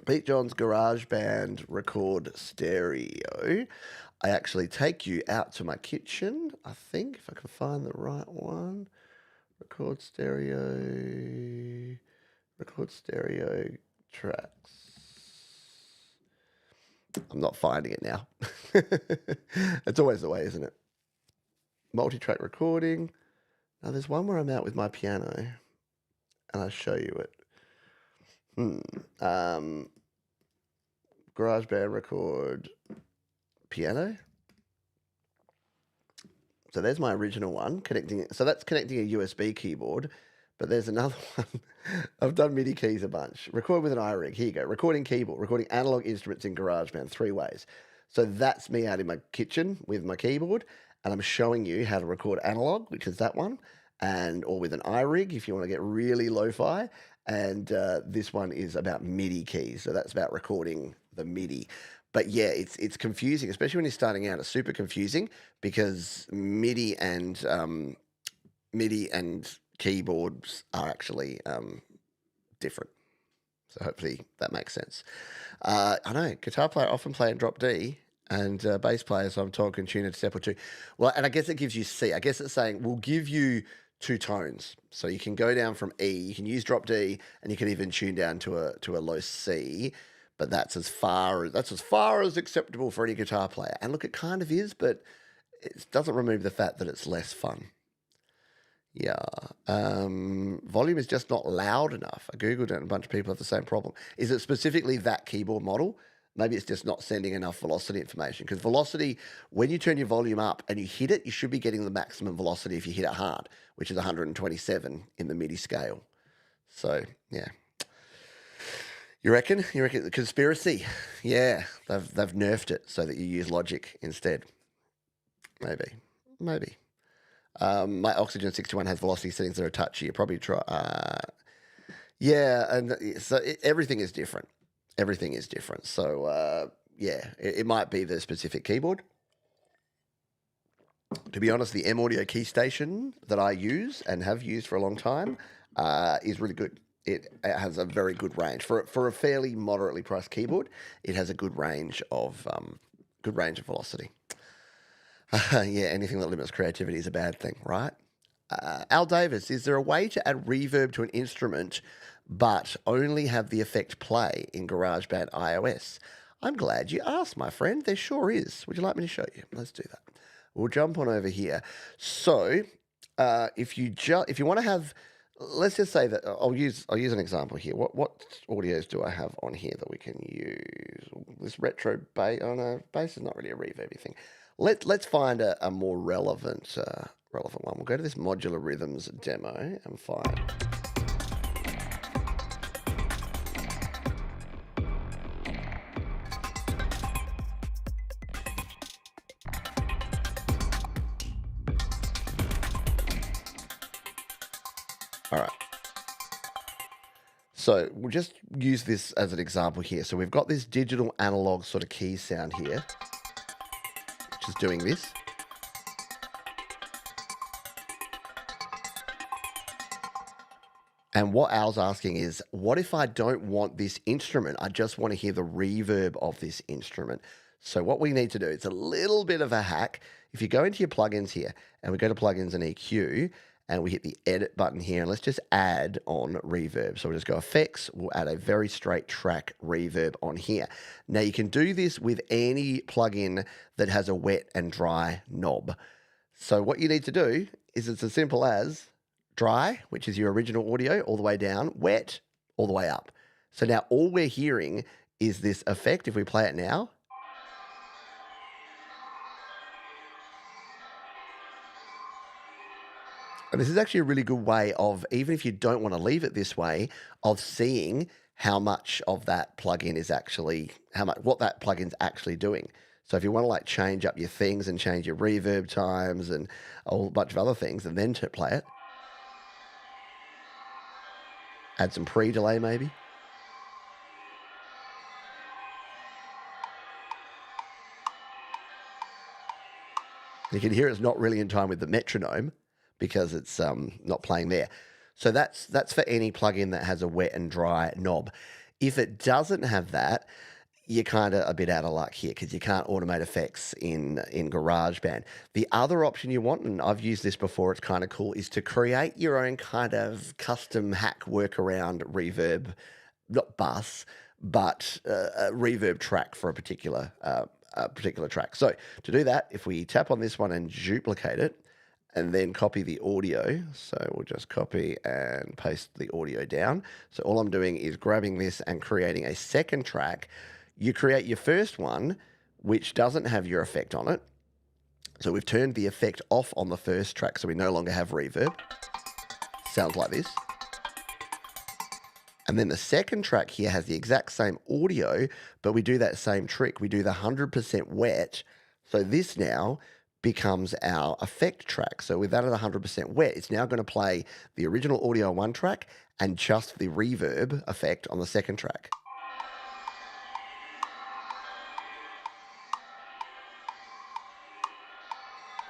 GarageBand Record Stereo, I actually take you out to my kitchen, I think, if I can find the right one. Record stereo tracks. I'm not finding it now. It's always the way, isn't it? Multi-track recording. Now there's one where I'm out with my piano and I show you it. GarageBand record piano. So there's my original one connecting. So that's connecting a USB keyboard, but there's another one. I've done MIDI keys a bunch. Record with an iRig. Here you go. Recording keyboard, recording analog instruments in GarageBand, 3 ways. So that's me out in my kitchen with my keyboard, and I'm showing you how to record analog, which is that one, or with an iRig if you want to get really lo-fi. And this one is about MIDI keys. So that's about recording the MIDI. But yeah, it's confusing, especially when you're starting out. It's super confusing because MIDI and keyboards are actually different. So hopefully that makes sense. I know guitar player often play in drop D, and bass players, so I'm talking tune a step or two. Well, and I guess it gives you C. I guess it's saying we'll give you 2 tones, so you can go down from E. You can use drop D, and you can even tune down to a low C. But that's as far as acceptable for any guitar player. And look, it kind of is, but it doesn't remove the fact that it's less fun. Yeah. Volume is just not loud enough. I Googled it and a bunch of people have the same problem. Is it specifically that keyboard model? Maybe it's just not sending enough velocity information. Because velocity, when you turn your volume up and you hit it, you should be getting the maximum velocity if you hit it hard, which is 127 in the MIDI scale. So, yeah. You reckon? The conspiracy? Yeah, they've nerfed it so that you use Logic instead. Maybe. My Oxygen 61 has velocity settings that are touchy. You probably try. Yeah, and so everything is different. Everything is different. So yeah, it might be the specific keyboard. To be honest, the M Audio key station that I use and have used for a long time is really good. It has a very good range for a fairly moderately priced keyboard. It has a good range of velocity. Yeah, anything that limits creativity is a bad thing, right? Al Davis, is there a way to add reverb to an instrument but only have the effect play in GarageBand iOS? I'm glad you asked, my friend. There sure is. Would you like me to show you? Let's do that. We'll jump on over here. So if you want to have, let's just say that I'll use an example here. What audios do I have on here that we can use? This retro bass. Oh no, bass is not really a reverby thing. Let's find a more relevant one. We'll go to this modular rhythms demo and find. All right. So we'll just use this as an example here. So we've got this digital analog sort of key sound here, which is doing this. And what Al's asking is, what if I don't want this instrument? I just want to hear the reverb of this instrument. So what we need to do, it's a little bit of a hack. If you go into your plugins here and we go to plugins and EQ and we hit the edit button here and let's just add on reverb. So we'll just go effects, we'll add a very straight track reverb on here. Now you can do this with any plugin that has a wet and dry knob. So what you need to do is it's as simple as dry, which is your original audio, all the way down, wet, all the way up. So now all we're hearing is this effect. If we play it now, and this is actually a really good way of, even if you don't want to leave it this way, of seeing how much of that plugin is actually, what that plugin's actually doing. So if you want to like change up your things and change your reverb times and a whole bunch of other things and then to play it, add some pre-delay maybe. You can hear it's not really in time with the metronome because it's not playing there. So that's for any plugin that has a wet and dry knob. If it doesn't have that, you're kind of a bit out of luck here because you can't automate effects in GarageBand. The other option you want, and I've used this before, it's kind of cool, is to create your own kind of custom hack workaround reverb, not bus, but a reverb track for a particular track. So to do that, if we tap on this one and duplicate it, and then copy the audio. So we'll just copy and paste the audio down. So all I'm doing is grabbing this and creating a second track. You create your first one, which doesn't have your effect on it. So we've turned the effect off on the first track, so we no longer have reverb. Sounds like this. And then the second track here has the exact same audio, but we do that same trick. We do the 100% wet. So this now becomes our effect track. So with that at 100% wet, it's now going to play the original audio on one track and just the reverb effect on the second track.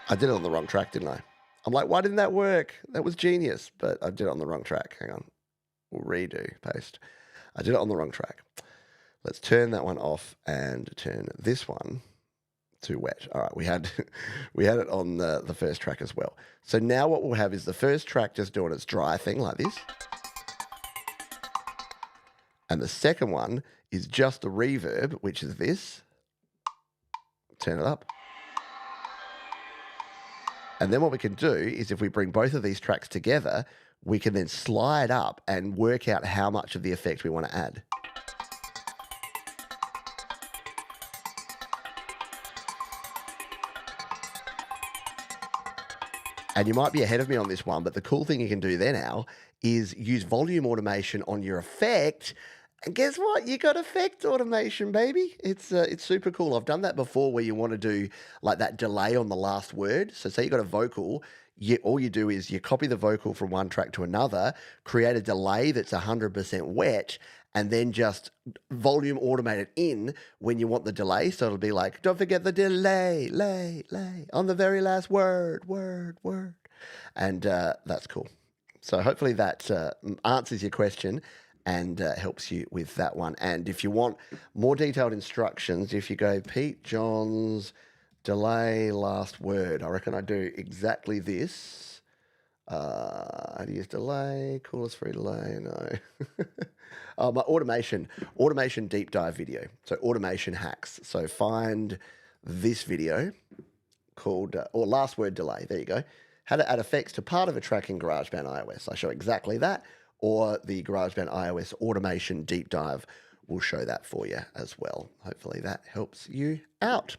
I did it on the wrong track, didn't I? I'm like, why didn't that work? That was genius, but I did it on the wrong track. Hang on. We'll redo, paste. I did it on the wrong track. Let's turn that one off and turn this one to wet. All right, we had it on the first track as well. So now what we'll have is the first track just doing its dry thing like this. And the second one is just the reverb, which is this. Turn it up. And then what we can do is if we bring both of these tracks together, we can then slide up and work out how much of the effect we want to add. And you might be ahead of me on this one, but the cool thing you can do there now is use volume automation on your effect. And guess what? You got effect automation, baby. It's super cool. I've done that before where you want to do like that delay on the last word. So say you got a vocal, all you do is you copy the vocal from one track to another, create a delay that's 100% wet, and then just volume automate it in when you want the delay. So it'll be like, don't forget the delay, lay, on the very last word. And that's cool. So hopefully that answers your question and helps you with that one. And if you want more detailed instructions, if you go Pete Johns delay last word, I reckon I do exactly this. How to use delay, coolest free delay, no. My automation deep dive video. So automation hacks. So find this video called, or last word delay, there you go. How to add effects to part of a track in GarageBand iOS. I show exactly that, or the GarageBand iOS automation deep dive will show that for you as well. Hopefully that helps you out.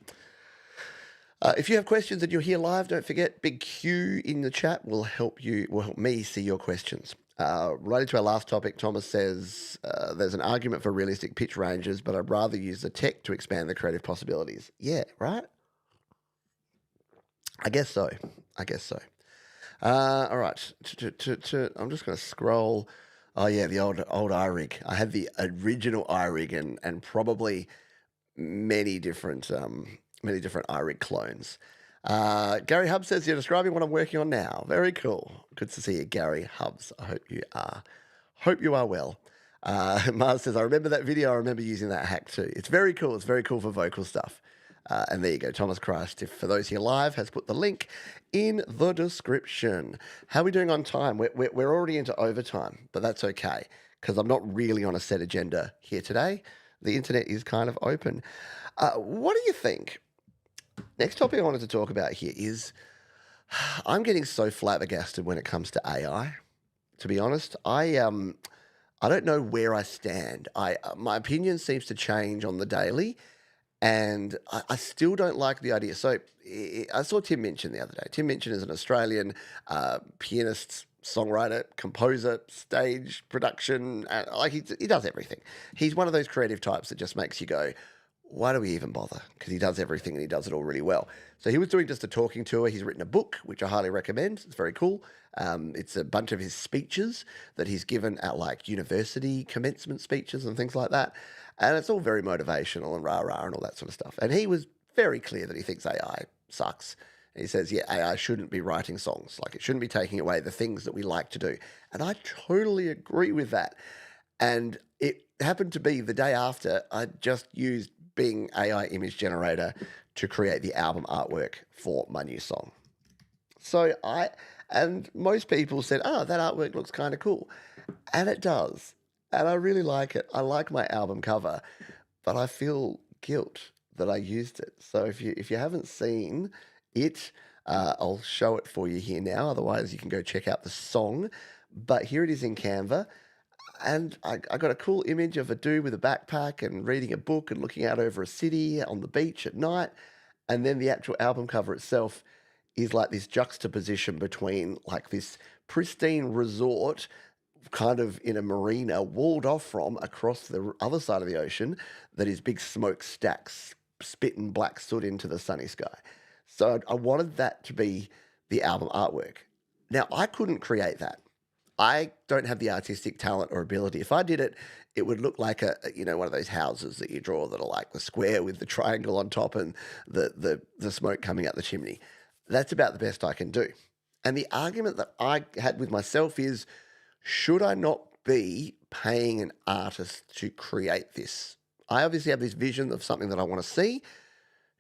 If you have questions and you're here live, don't forget, big Q in the chat will help me see your questions. Right into our last topic, Thomas says, there's an argument for realistic pitch ranges, but I'd rather use the tech to expand the creative possibilities. Yeah, right? I guess so. All right. I'm just going to scroll. Oh, yeah, the old iRig. I had the original iRig and probably many different iRig clones. Gary Hubbs says, you're describing what I'm working on now. Very cool. Good to see you, Gary Hubbs. I hope you are Hope you are well. Mars says, I remember that video. I remember using that hack too. It's very cool. It's very cool for vocal stuff. And there you go. Thomas Christ, for those here live, has put the link in the description. How are we doing on time? We're already into overtime, but that's okay because I'm not really on a set agenda here today. The internet is kind of open. What do you think? Next topic I wanted to talk about here is I'm getting so flabbergasted when it comes to AI. To be honest, I don't know where I stand. My opinion seems to change on the daily, and I still don't like the idea. So I saw Tim Minchin the other day. Tim Minchin is an Australian pianist, songwriter, composer, stage production. He does everything. He's one of those creative types that just makes you go, why do we even bother? Because he does everything and he does it all really well. So he was doing just a talking tour. He's written a book, which I highly recommend. It's very cool. It's a bunch of his speeches that he's given at like university commencement speeches and things like that. And it's all very motivational and rah-rah and all that sort of stuff. And he was very clear that he thinks AI sucks. And he says, yeah, AI shouldn't be writing songs. Like, it shouldn't be taking away the things that we like to do. And I totally agree with that. And it happened to be the day after I just used Bing AI image generator to create the album artwork for my new song. So and most people said, oh, that artwork looks kind of cool. And it does. And I really like it. I like my album cover, but I feel guilt that I used it. So if you haven't seen it, I'll show it for you here now. Otherwise, you can go check out the song. But here it is in Canva. And I got a cool image of a dude with a backpack and reading a book and looking out over a city on the beach at night. And then the actual album cover itself is like this juxtaposition between like this pristine resort kind of in a marina walled off from across the other side of the ocean that is big smokestacks spitting black soot into the sunny sky. So I wanted that to be the album artwork. Now, I couldn't create that. I don't have the artistic talent or ability. If I did it, it would look like one of those houses that you draw that are like the square with the triangle on top and the smoke coming out the chimney. That's about the best I can do. And the argument that I had with myself is, should I not be paying an artist to create this? I obviously have this vision of something that I want to see.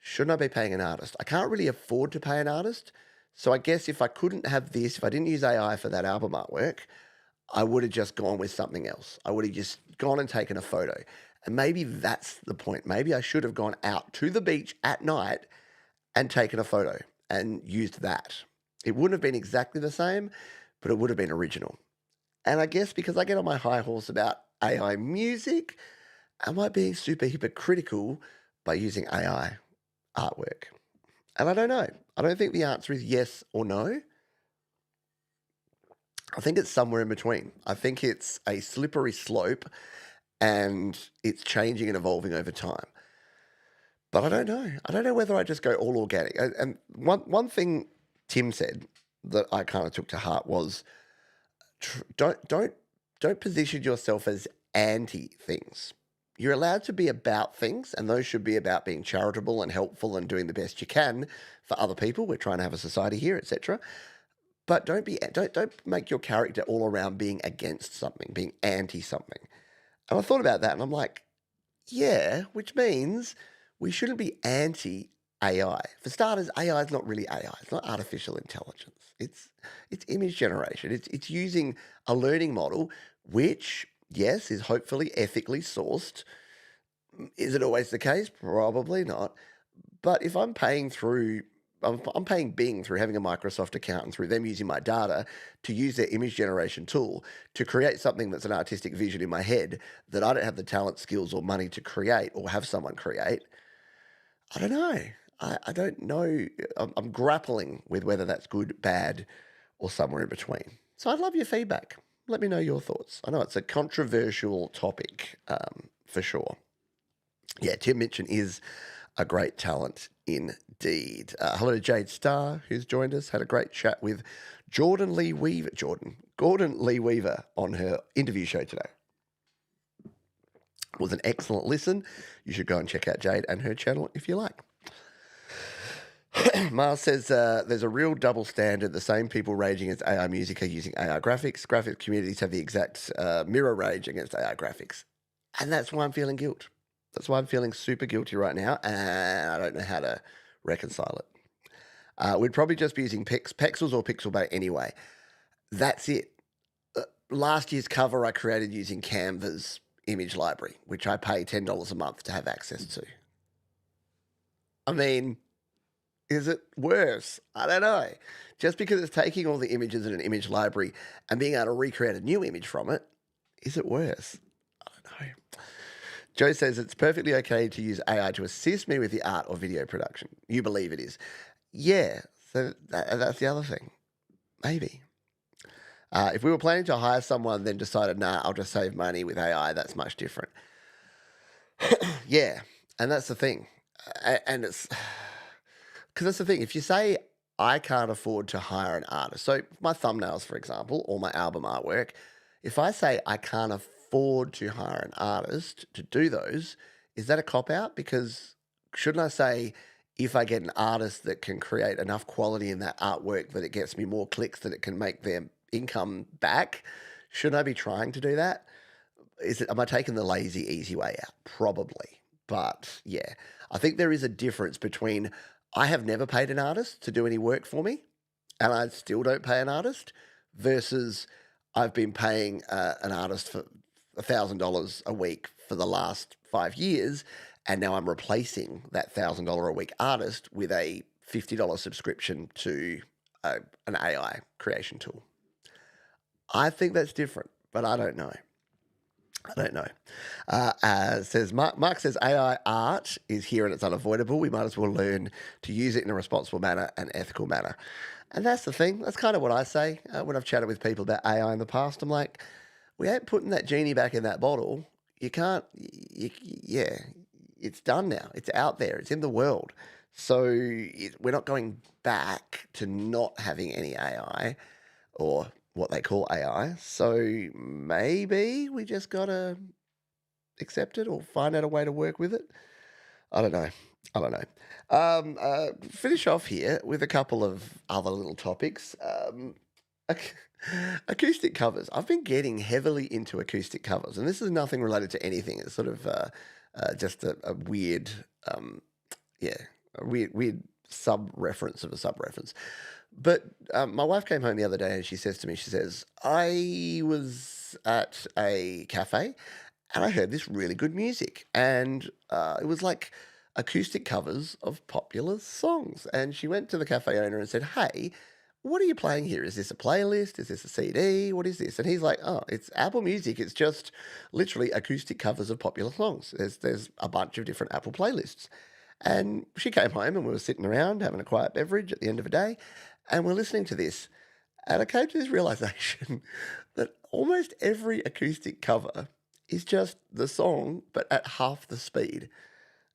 Shouldn't I be paying an artist? I can't really afford to pay an artist. So I guess if I couldn't have this, if I didn't use AI for that album artwork, I would have just gone with something else. I would have just gone and taken a photo. And maybe that's the point. Maybe I should have gone out to the beach at night and taken a photo and used that. It wouldn't have been exactly the same, but it would have been original. And I guess because I get on my high horse about AI music, am I being super hypocritical by using AI artwork? And I don't know. I don't think the answer is yes or no. I think it's somewhere in between. I think it's a slippery slope and it's changing and evolving over time. But I don't know. I don't know whether I just go all organic. And one thing Tim said that I kind of took to heart was don't position yourself as anti things. You're allowed to be about things, and those should be about being charitable and helpful and doing the best you can for other people. We're trying to have a society here, etc. But don't make your character all around being against something, being anti something. And I thought about that, and I'm like, yeah, which means we shouldn't be anti AI. For starters, AI is not really AI. It's not artificial intelligence. It's image generation. It's using a learning model, which, yes, is hopefully ethically sourced. Is it always the case? Probably not. But if I'm paying Bing through having a Microsoft account and through them using my data to use their image generation tool to create something that's an artistic vision in my head that I don't have the talent, skills, or money to create or have someone create, I don't know. I don't know. I'm grappling with whether that's good, bad, or somewhere in between. So I'd love your feedback. Let me know your thoughts. I know it's a controversial topic for sure. Yeah, Tim Minchin is a great talent indeed. Hello to Jade Starr, who's joined us. Had a great chat with Gordon Lee Weaver on her interview show today. It was an excellent listen. You should go and check out Jade and her channel if you like. Mars says there's a real double standard. The same people raging against AI music are using AI graphics. Graphics communities have the exact mirror rage against AI graphics. And that's why I'm feeling guilt. That's why I'm feeling super guilty right now. And I don't know how to reconcile it. We'd probably just be using Pexels or Pixelbait anyway. That's it. Last year's cover I created using Canva's image library, which I pay $10 a month to have access to. I mean, is it worse? I don't know. Just because it's taking all the images in an image library and being able to recreate a new image from it, is it worse? I don't know. Joe says it's perfectly okay to use AI to assist me with the art or video production. You believe it is. Yeah, so that's the other thing. Maybe. If we were planning to hire someone, then decided, nah, I'll just save money with AI, that's much different. Yeah, and that's the thing. And it's because that's the thing. If you say, I can't afford to hire an artist, so my thumbnails, for example, or my album artwork, if I say I can't afford to hire an artist to do those, is that a cop out? Because shouldn't I say, if I get an artist that can create enough quality in that artwork that it gets me more clicks, that it can make their income back, shouldn't I be trying to do that? Am I taking the lazy, easy way out? Probably. But yeah, I think there is a difference between I have never paid an artist to do any work for me, and I still don't pay an artist, versus I've been paying an artist for $1,000 a week for the last 5 years, and now I'm replacing that $1,000 a week artist with a $50 subscription to an AI creation tool. I think that's different, but I don't know. I don't know. Says Mark says AI art is here and it's unavoidable. We might as well learn to use it in a responsible manner and ethical manner. And that's the thing. That's kind of what I say when I've chatted with people about AI in the past. I'm like, we ain't putting that genie back in that bottle. You can't. Yeah, it's done now. It's out there. It's in the world. So we're not going back to not having any AI or what they call AI. So maybe we just got to accept it or find out a way to work with it. I don't know. I don't know. Finish off here with a couple of other little topics. Acoustic covers. I've been getting heavily into acoustic covers, and this is nothing related to anything. It's sort of just a weird, yeah, a weird sub reference of a sub reference. But my wife came home the other day and she says to me, she says, I was at a cafe and I heard this really good music. And it was like acoustic covers of popular songs. And she went to the cafe owner and said, hey, what are you playing here? Is this a playlist? Is this a CD? What is this? And he's like, oh, it's Apple Music. It's just literally acoustic covers of popular songs. There's a bunch of different Apple playlists. And she came home and we were sitting around having a quiet beverage at the end of the day. And we're listening to this. And I came to this realization that almost every acoustic cover is just the song, but at half the speed.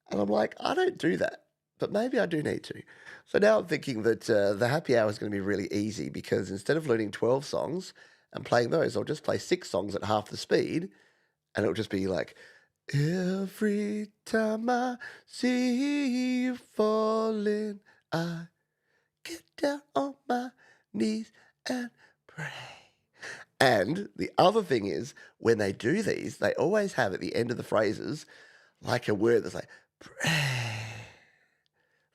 And I'm like, I don't do that, but maybe I do need to. So now I'm thinking that the happy hour is going to be really easy, because instead of learning 12 songs and playing those, I'll just play 6 songs at half the speed. And it'll just be like, every time I see you falling, I get down on my knees and pray. And the other thing is, when they do these, they always have at the end of the phrases like a word that's like, pray.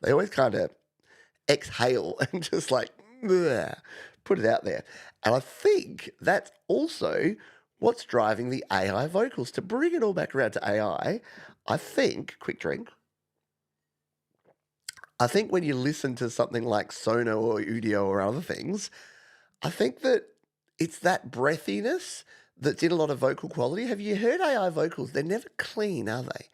They always kind of exhale and just like, bleh, put it out there. And I think that's also what's driving the AI vocals. To bring it all back around to AI, I think, quick drink, I think when you listen to something like Sono or Udio or other things, I think that it's that breathiness that's in a lot of vocal quality. Have you heard AI vocals? They're never clean, are they?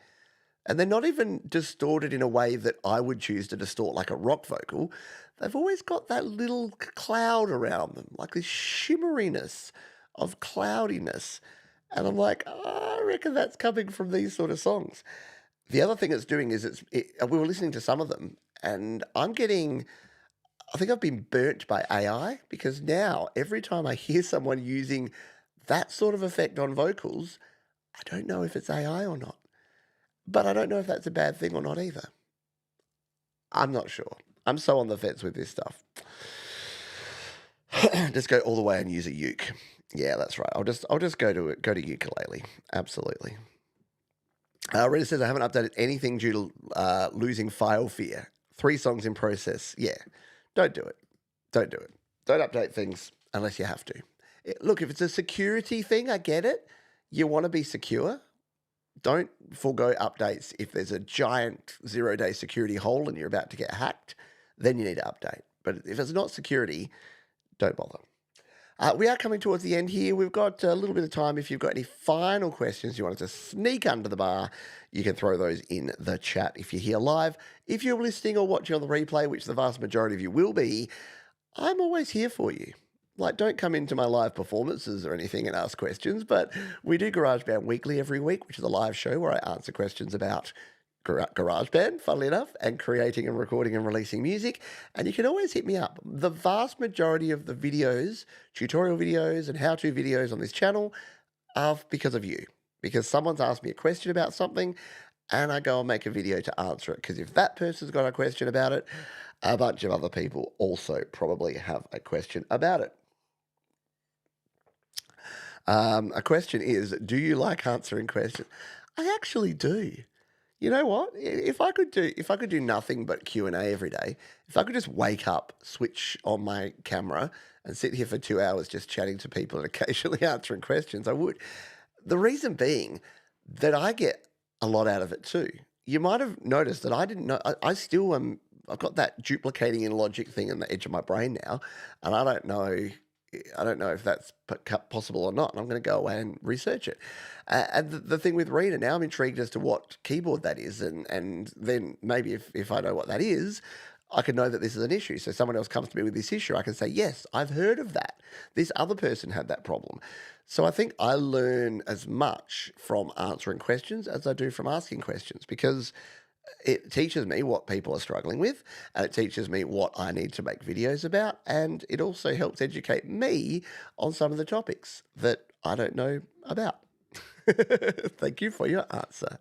And they're not even distorted in a way that I would choose to distort like a rock vocal. They've always got that little cloud around them, like this shimmeriness of cloudiness. And I'm like, oh, I reckon that's coming from these sort of songs. The other thing it's doing is we were listening to some of them, and I think I've been burnt by AI, because now every time I hear someone using that sort of effect on vocals, I don't know if it's AI or not. But I don't know if that's a bad thing or not either. I'm not sure. I'm so on the fence with this stuff. Just go all the way and use a uke. Yeah, that's right. I'll just go to ukulele. Absolutely. Rita says I haven't updated anything due to losing file fear. 3 songs in process. Yeah, don't do it. Don't do it. Don't update things unless you have to. Look, if it's a security thing, I get it. You want to be secure. Don't forego updates if there's a giant 0-day security hole and you're about to get hacked. Then you need to update. But if it's not security, don't bother. We are coming towards the end here. We've got a little bit of time. If you've got any final questions you wanted to sneak under the bar, you can throw those in the chat if you're here live. If you're listening or watching on the replay, which the vast majority of you will be, I'm always here for you. Like, don't come into my live performances or anything and ask questions, but we do GarageBand Weekly every week, which is a live show where I answer questions about GarageBand, funnily enough, and creating and recording and releasing music. And you can always hit me up. The vast majority of the videos, tutorial videos and how-to videos on this channel are because of you. Because someone's asked me a question about something and I go and make a video to answer it. Because if that person's got a question about it, a bunch of other people also probably have a question about it. A question is, do you like answering questions? I actually do. You know what? If I could do nothing but Q&A every day, if I could just wake up, switch on my camera and sit here for 2 hours just chatting to people and occasionally answering questions, I would. The reason being that I get a lot out of it too. You might have noticed that I didn't know, I still am, I've got that duplicating in logic thing on the edge of my brain now, and I don't know if that's possible or not, and I'm going to go away and research it. And the thing with Rita, now I'm intrigued as to what keyboard that is, and then maybe if I know what that is, I can know that this is an issue. So someone else comes to me with this issue, I can say, yes, I've heard of that. This other person had that problem. So I think I learn as much from answering questions as I do from asking questions, because it teaches me what people are struggling with, and it teaches me what I need to make videos about, and it also helps educate me on some of the topics that I don't know about. Thank you for your answer.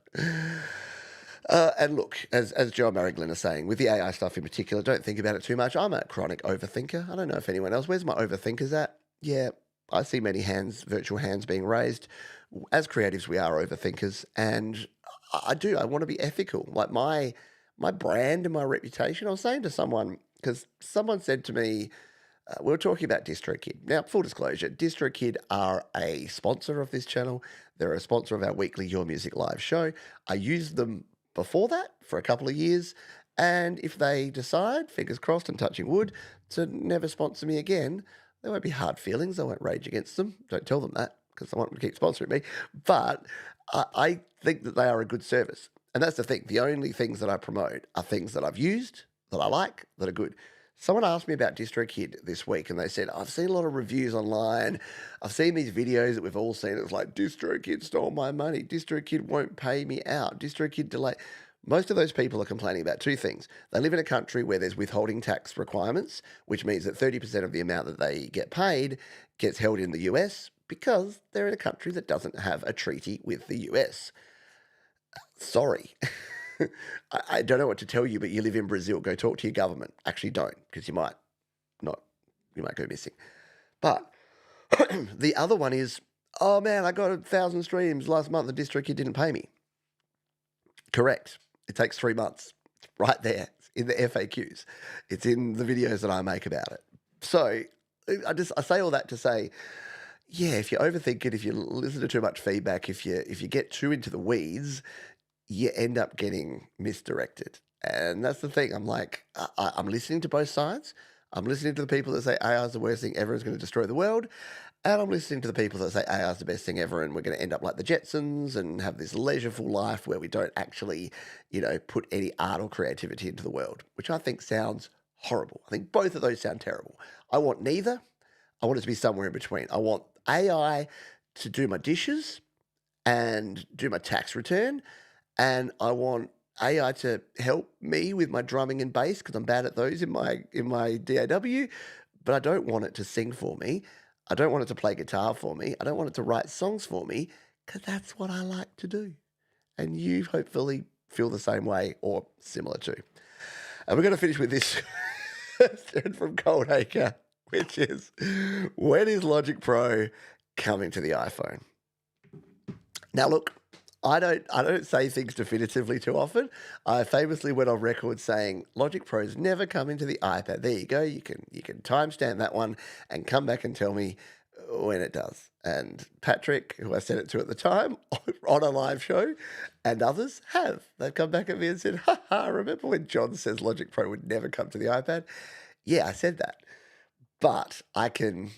And look, as Joe Mariglin is saying, with the AI stuff in particular, don't think about it too much. I'm a chronic overthinker. I don't know if anyone else. Where's my overthinkers at? Yeah, I see many hands, virtual hands being raised. As creatives, we are overthinkers, and I do. I want to be ethical. Like my brand and my reputation. I was saying to someone, because someone said to me, we were talking about DistroKid. Now, full disclosure, DistroKid are a sponsor of this channel. They're a sponsor of our weekly Your Music Live show. I used them before that for a couple of years, and if they decide, fingers crossed and touching wood, to never sponsor me again, there won't be hard feelings. I won't rage against them. Don't tell them that, because I want them to keep sponsoring me. But I think that they are a good service. And that's the thing. The only things that I promote are things that I've used, that I like, that are good. Someone asked me about DistroKid this week, and they said, I've seen a lot of reviews online. I've seen these videos that we've all seen. It's like, DistroKid stole my money. DistroKid won't pay me out. DistroKid delay. Most of those people are complaining about 2 things. They live in a country where there's withholding tax requirements, which means that 30% of the amount that they get paid gets held in the US because they're in a country that doesn't have a treaty with the US. Sorry. I don't know what to tell you, but you live in Brazil. Go talk to your government. Actually, don't, because you might go missing. But the other one is, oh man, I got 1,000 streams last month. The DistroKid didn't pay me. Correct. It takes 3 months. It's right there. It's in the FAQs. It's in the videos that I make about it. So I say all that to say, yeah, if you overthink it, if you listen to too much feedback, if you get too into the weeds, you end up getting misdirected. And that's the thing. I'm like, I'm listening to both sides. I'm listening to the people that say AI is the worst thing ever, is going to destroy the world. And I'm listening to the people that say AI is the best thing ever and we're going to end up like the Jetsons and have this leisureful life where we don't actually, put any art or creativity into the world, which I think sounds horrible. I think both of those sound terrible. I want neither. I want it to be somewhere in between. I want AI to do my dishes and do my tax return, and I want AI to help me with my drumming and bass because I'm bad at those in my DAW, but I don't want it to sing for me. I don't want it to play guitar for me. I don't want it to write songs for me, because that's what I like to do. And you hopefully feel the same way or similar to. And we're going to finish with this question from Coldacre, which is, when is Logic Pro coming to the iPhone? Now, look, I don't say things definitively too often. I famously went on record saying Logic Pro's never coming to the iPad. There you go. You can timestamp that one and come back and tell me when it does. And Patrick, who I sent it to at the time, on a live show, and others have. They've come back at me and said, remember when John says Logic Pro would never come to the iPad? Yeah, I said that. But I'm going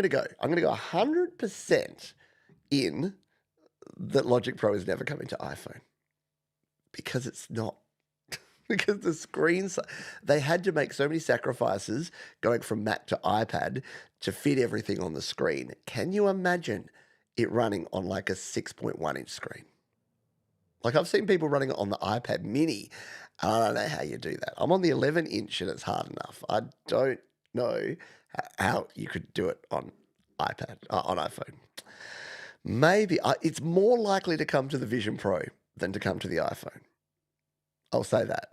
to go 100% in that Logic Pro is never coming to iPhone, because it's not. Because the screens, they had to make so many sacrifices going from Mac to iPad to fit everything on the screen. Can you imagine it running on like a 6.1 inch screen? Like, I've seen people running it on the iPad mini. I don't know how you do that. I'm on the 11 inch and it's hard enough. I don't know how you could do it on on iPhone. Maybe it's more likely to come to the Vision Pro than to come to the iPhone. I'll say that.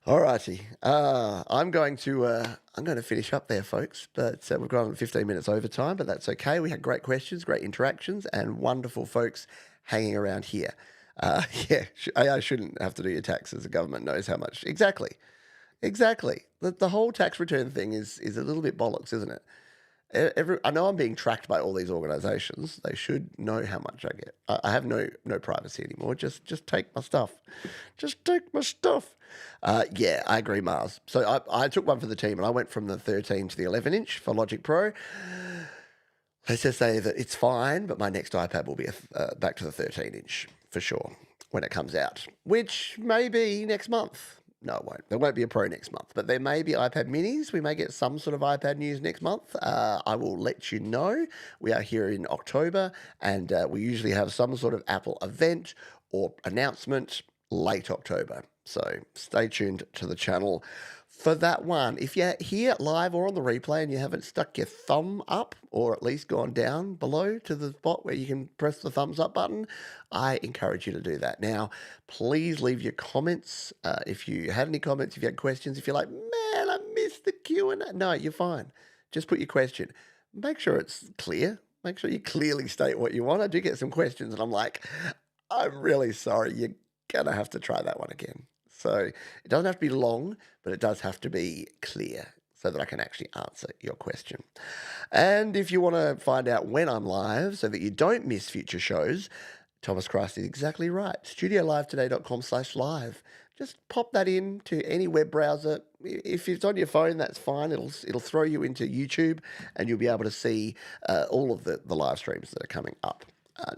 All righty. I'm going to finish up there, folks. But we've gone 15 minutes over time, but that's okay. We had great questions, great interactions, and wonderful folks hanging around here. AI shouldn't have to do your taxes. The government knows how much. Exactly. The whole tax return thing is a little bit bollocks, isn't it? I know I'm being tracked by all these organisations. They should know how much I get. I have no privacy anymore. Just take my stuff. Yeah, I agree, Mars. So I took one for the team, and I went from the 13 to the 11 inch for Logic Pro. Let's just say that it's fine, but my next iPad will be back to the 13 inch for sure when it comes out, which may be next month. No, it won't. There won't be a Pro next month, but there may be iPad minis. We may get some sort of iPad news next month. I will let you know. We are here in October, and we usually have some sort of Apple event or announcement late October. So stay tuned to the channel for that one. If you're here live or on the replay and you haven't stuck your thumb up, or at least gone down below to the spot where you can press the thumbs up button, I encourage you to do that. Now, please leave your comments. If you had any comments, if you had questions, if you're like, man, I missed the Q&A. No, you're fine. Just put your question. Make sure it's clear. Make sure you clearly state what you want. I do get some questions and I'm like, I'm really sorry. You're going to have to try that one again. So it doesn't have to be long, but it does have to be clear so that I can actually answer your question. And if you want to find out when I'm live so that you don't miss future shows, Thomas Christ is exactly right. studiolivetoday.com/live. Just pop that in to any web browser. If it's on your phone, that's fine. It'll throw you into YouTube and you'll be able to see all of the live streams that are coming up.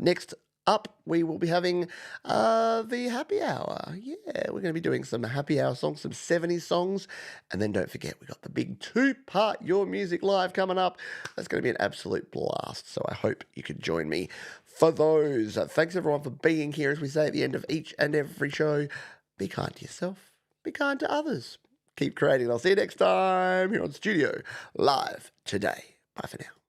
Next up, we will be having the happy hour. Yeah, we're going to be doing some happy hour songs, some 70s songs. And then don't forget, we got the big 2-part Your Music Live coming up. That's going to be an absolute blast. So I hope you can join me for those. Thanks, everyone, for being here. As we say at the end of each and every show, be kind to yourself. Be kind to others. Keep creating. I'll see you next time here on Studio Live Today. Bye for now.